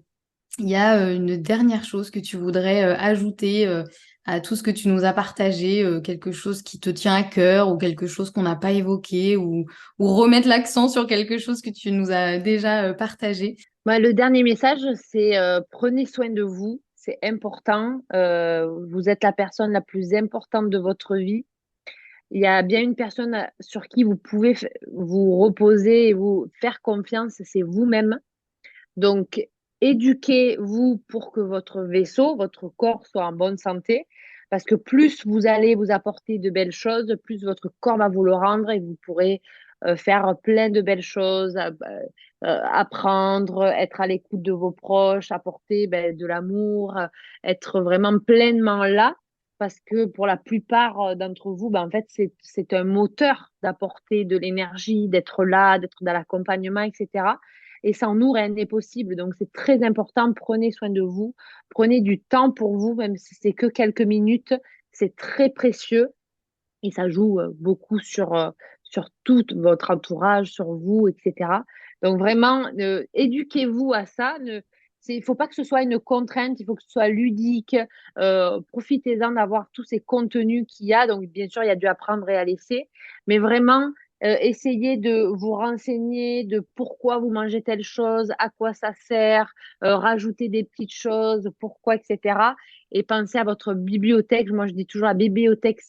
il y a une dernière chose que tu voudrais ajouter à tout ce que tu nous as partagé, quelque chose qui te tient à cœur ou quelque chose qu'on n'a pas évoqué ou remettre l'accent sur quelque chose que tu nous as déjà partagé? Le dernier message, c'est prenez soin de vous, c'est important. Vous êtes la personne la plus importante de votre vie. Il y a bien une personne sur qui vous pouvez vous reposer et vous faire confiance, c'est vous-même. Donc, éduquez-vous pour que votre vaisseau, votre corps soit en bonne santé, parce que plus vous allez vous apporter de belles choses, plus votre corps va vous le rendre et vous pourrez faire plein de belles choses, apprendre, être à l'écoute de vos proches, apporter de l'amour, être vraiment pleinement là. Parce que pour la plupart d'entre vous, en fait, c'est un moteur d'apporter de l'énergie, d'être là, d'être dans l'accompagnement, etc. Et sans nous, rien n'est possible. Donc, c'est très important. Prenez soin de vous. Prenez du temps pour vous, même si c'est que quelques minutes. C'est très précieux et ça joue beaucoup sur tout votre entourage, sur vous, etc. Donc, vraiment, éduquez-vous à ça. Il ne faut pas que ce soit une contrainte, il faut que ce soit ludique. Profitez-en d'avoir tous ces contenus qu'il y a. Donc, bien sûr, il y a du apprendre et à laisser. Mais vraiment, essayez de vous renseigner de pourquoi vous mangez telle chose, à quoi ça sert, rajouter des petites choses, pourquoi, etc. Et pensez à votre bibliothèque. Moi, je dis toujours la bibliothèque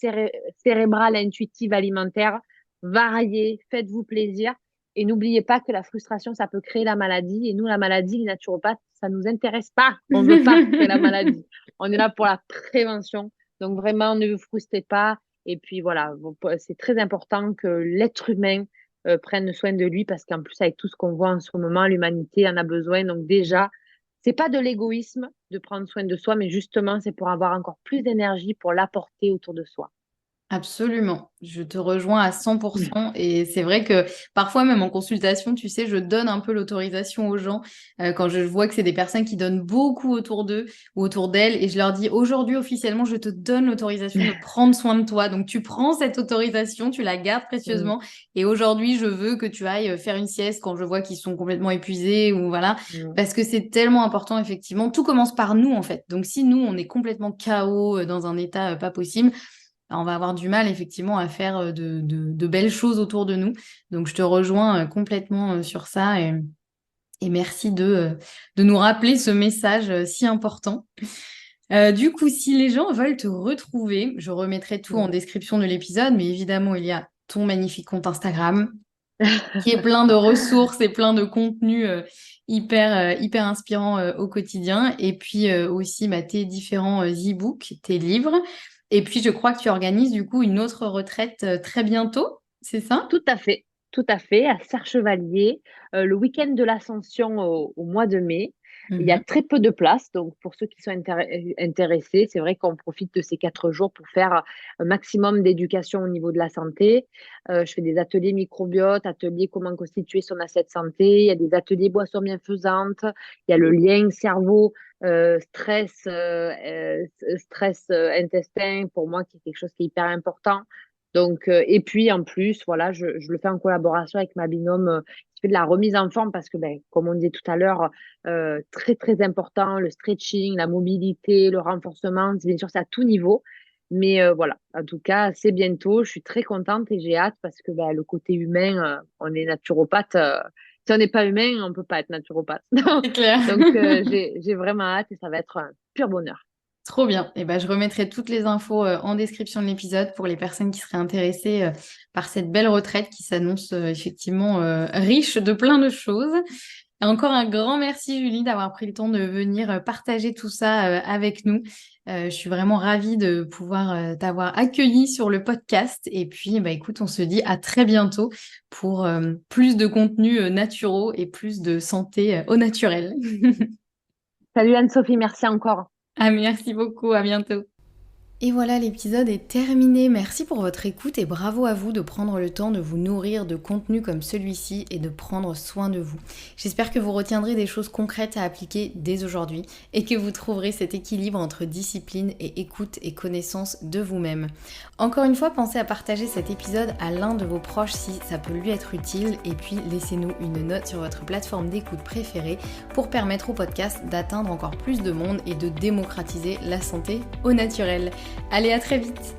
cérébrale, intuitive, alimentaire. Variez, faites-vous plaisir. Et n'oubliez pas que la frustration, ça peut créer la maladie. Et nous, la maladie, les naturopathes, ça ne nous intéresse pas. On ne veut pas créer la maladie. On est là pour la prévention. Donc, vraiment, ne vous frustrez pas. Et puis, voilà, c'est très important que l'être humain prenne soin de lui parce qu'en plus, avec tout ce qu'on voit en ce moment, l'humanité en a besoin. Donc, déjà, c'est pas de l'égoïsme de prendre soin de soi, mais justement, c'est pour avoir encore plus d'énergie pour l'apporter autour de soi. Absolument, je te rejoins à 100% et c'est vrai que parfois même en consultation, tu sais, je donne un peu l'autorisation aux gens quand je vois que c'est des personnes qui donnent beaucoup autour d'eux ou autour d'elles et je leur dis aujourd'hui officiellement, je te donne l'autorisation de prendre soin de toi. Donc tu prends cette autorisation, tu la gardes Mm, précieusement et aujourd'hui, je veux que tu ailles faire une sieste quand je vois qu'ils sont complètement épuisés ou voilà, mm. parce que c'est tellement important effectivement. Tout commence par nous en fait. Donc si nous, on est complètement KO dans un état pas possible, on va avoir du mal effectivement à faire de belles choses autour de nous. Donc je te rejoins complètement sur ça et merci de nous rappeler ce message si important. Du coup, si les gens veulent te retrouver, je remettrai tout en Mm. description de l'épisode, mais évidemment, il y a ton magnifique compte Instagram qui est plein de ressources et plein de contenus hyper inspirants au quotidien. Et puis aussi tes différents e-books, tes livres. Et puis je crois que tu organises du coup une autre retraite très bientôt, c'est ça? Tout à fait, à Serre-Chevalier, le week-end de l'Ascension au mois de mai. Il y a très peu de place, donc pour ceux qui sont intéressés, c'est vrai qu'on profite de ces 4 jours pour faire un maximum d'éducation au niveau de la santé. Je fais des ateliers microbiote, ateliers comment constituer son assiette santé, il y a des ateliers boissons bienfaisantes, il y a le lien cerveau, stress intestin, pour moi, qui est quelque chose qui est hyper important. Donc, et puis en plus, voilà, je le fais en collaboration avec ma binôme qui fait de la remise en forme parce que, ben, comme on disait tout à l'heure, très très important, le stretching, la mobilité, le renforcement, bien sûr, c'est à tout niveau. Mais voilà, en tout cas, c'est bientôt. Je suis très contente et j'ai hâte parce que ben, le côté humain, on est naturopathe. Si on n'est pas humain, on peut pas être naturopathe. C'est clair. Donc, j'ai vraiment hâte et ça va être un pur bonheur. Trop bien. Et ben, je remettrai toutes les infos en description de l'épisode pour les personnes qui seraient intéressées par cette belle retraite qui s'annonce effectivement riche de plein de choses. Et encore un grand merci Julie d'avoir pris le temps de venir partager tout ça avec nous. Je suis vraiment ravie de pouvoir t'avoir accueilli sur le podcast. Et puis, bah, écoute, on se dit à très bientôt pour plus de contenus naturaux et plus de santé au naturel. Salut Anne-Sophie, merci encore. Ah, merci beaucoup, à bientôt. Et voilà, l'épisode est terminé. Merci pour votre écoute et bravo à vous de prendre le temps de vous nourrir de contenu comme celui-ci et de prendre soin de vous. J'espère que vous retiendrez des choses concrètes à appliquer dès aujourd'hui et que vous trouverez cet équilibre entre discipline et écoute et connaissance de vous-même. Encore une fois, pensez à partager cet épisode à l'un de vos proches si ça peut lui être utile et puis laissez-nous une note sur votre plateforme d'écoute préférée pour permettre au podcast d'atteindre encore plus de monde et de démocratiser la santé au naturel. Allez, à très vite!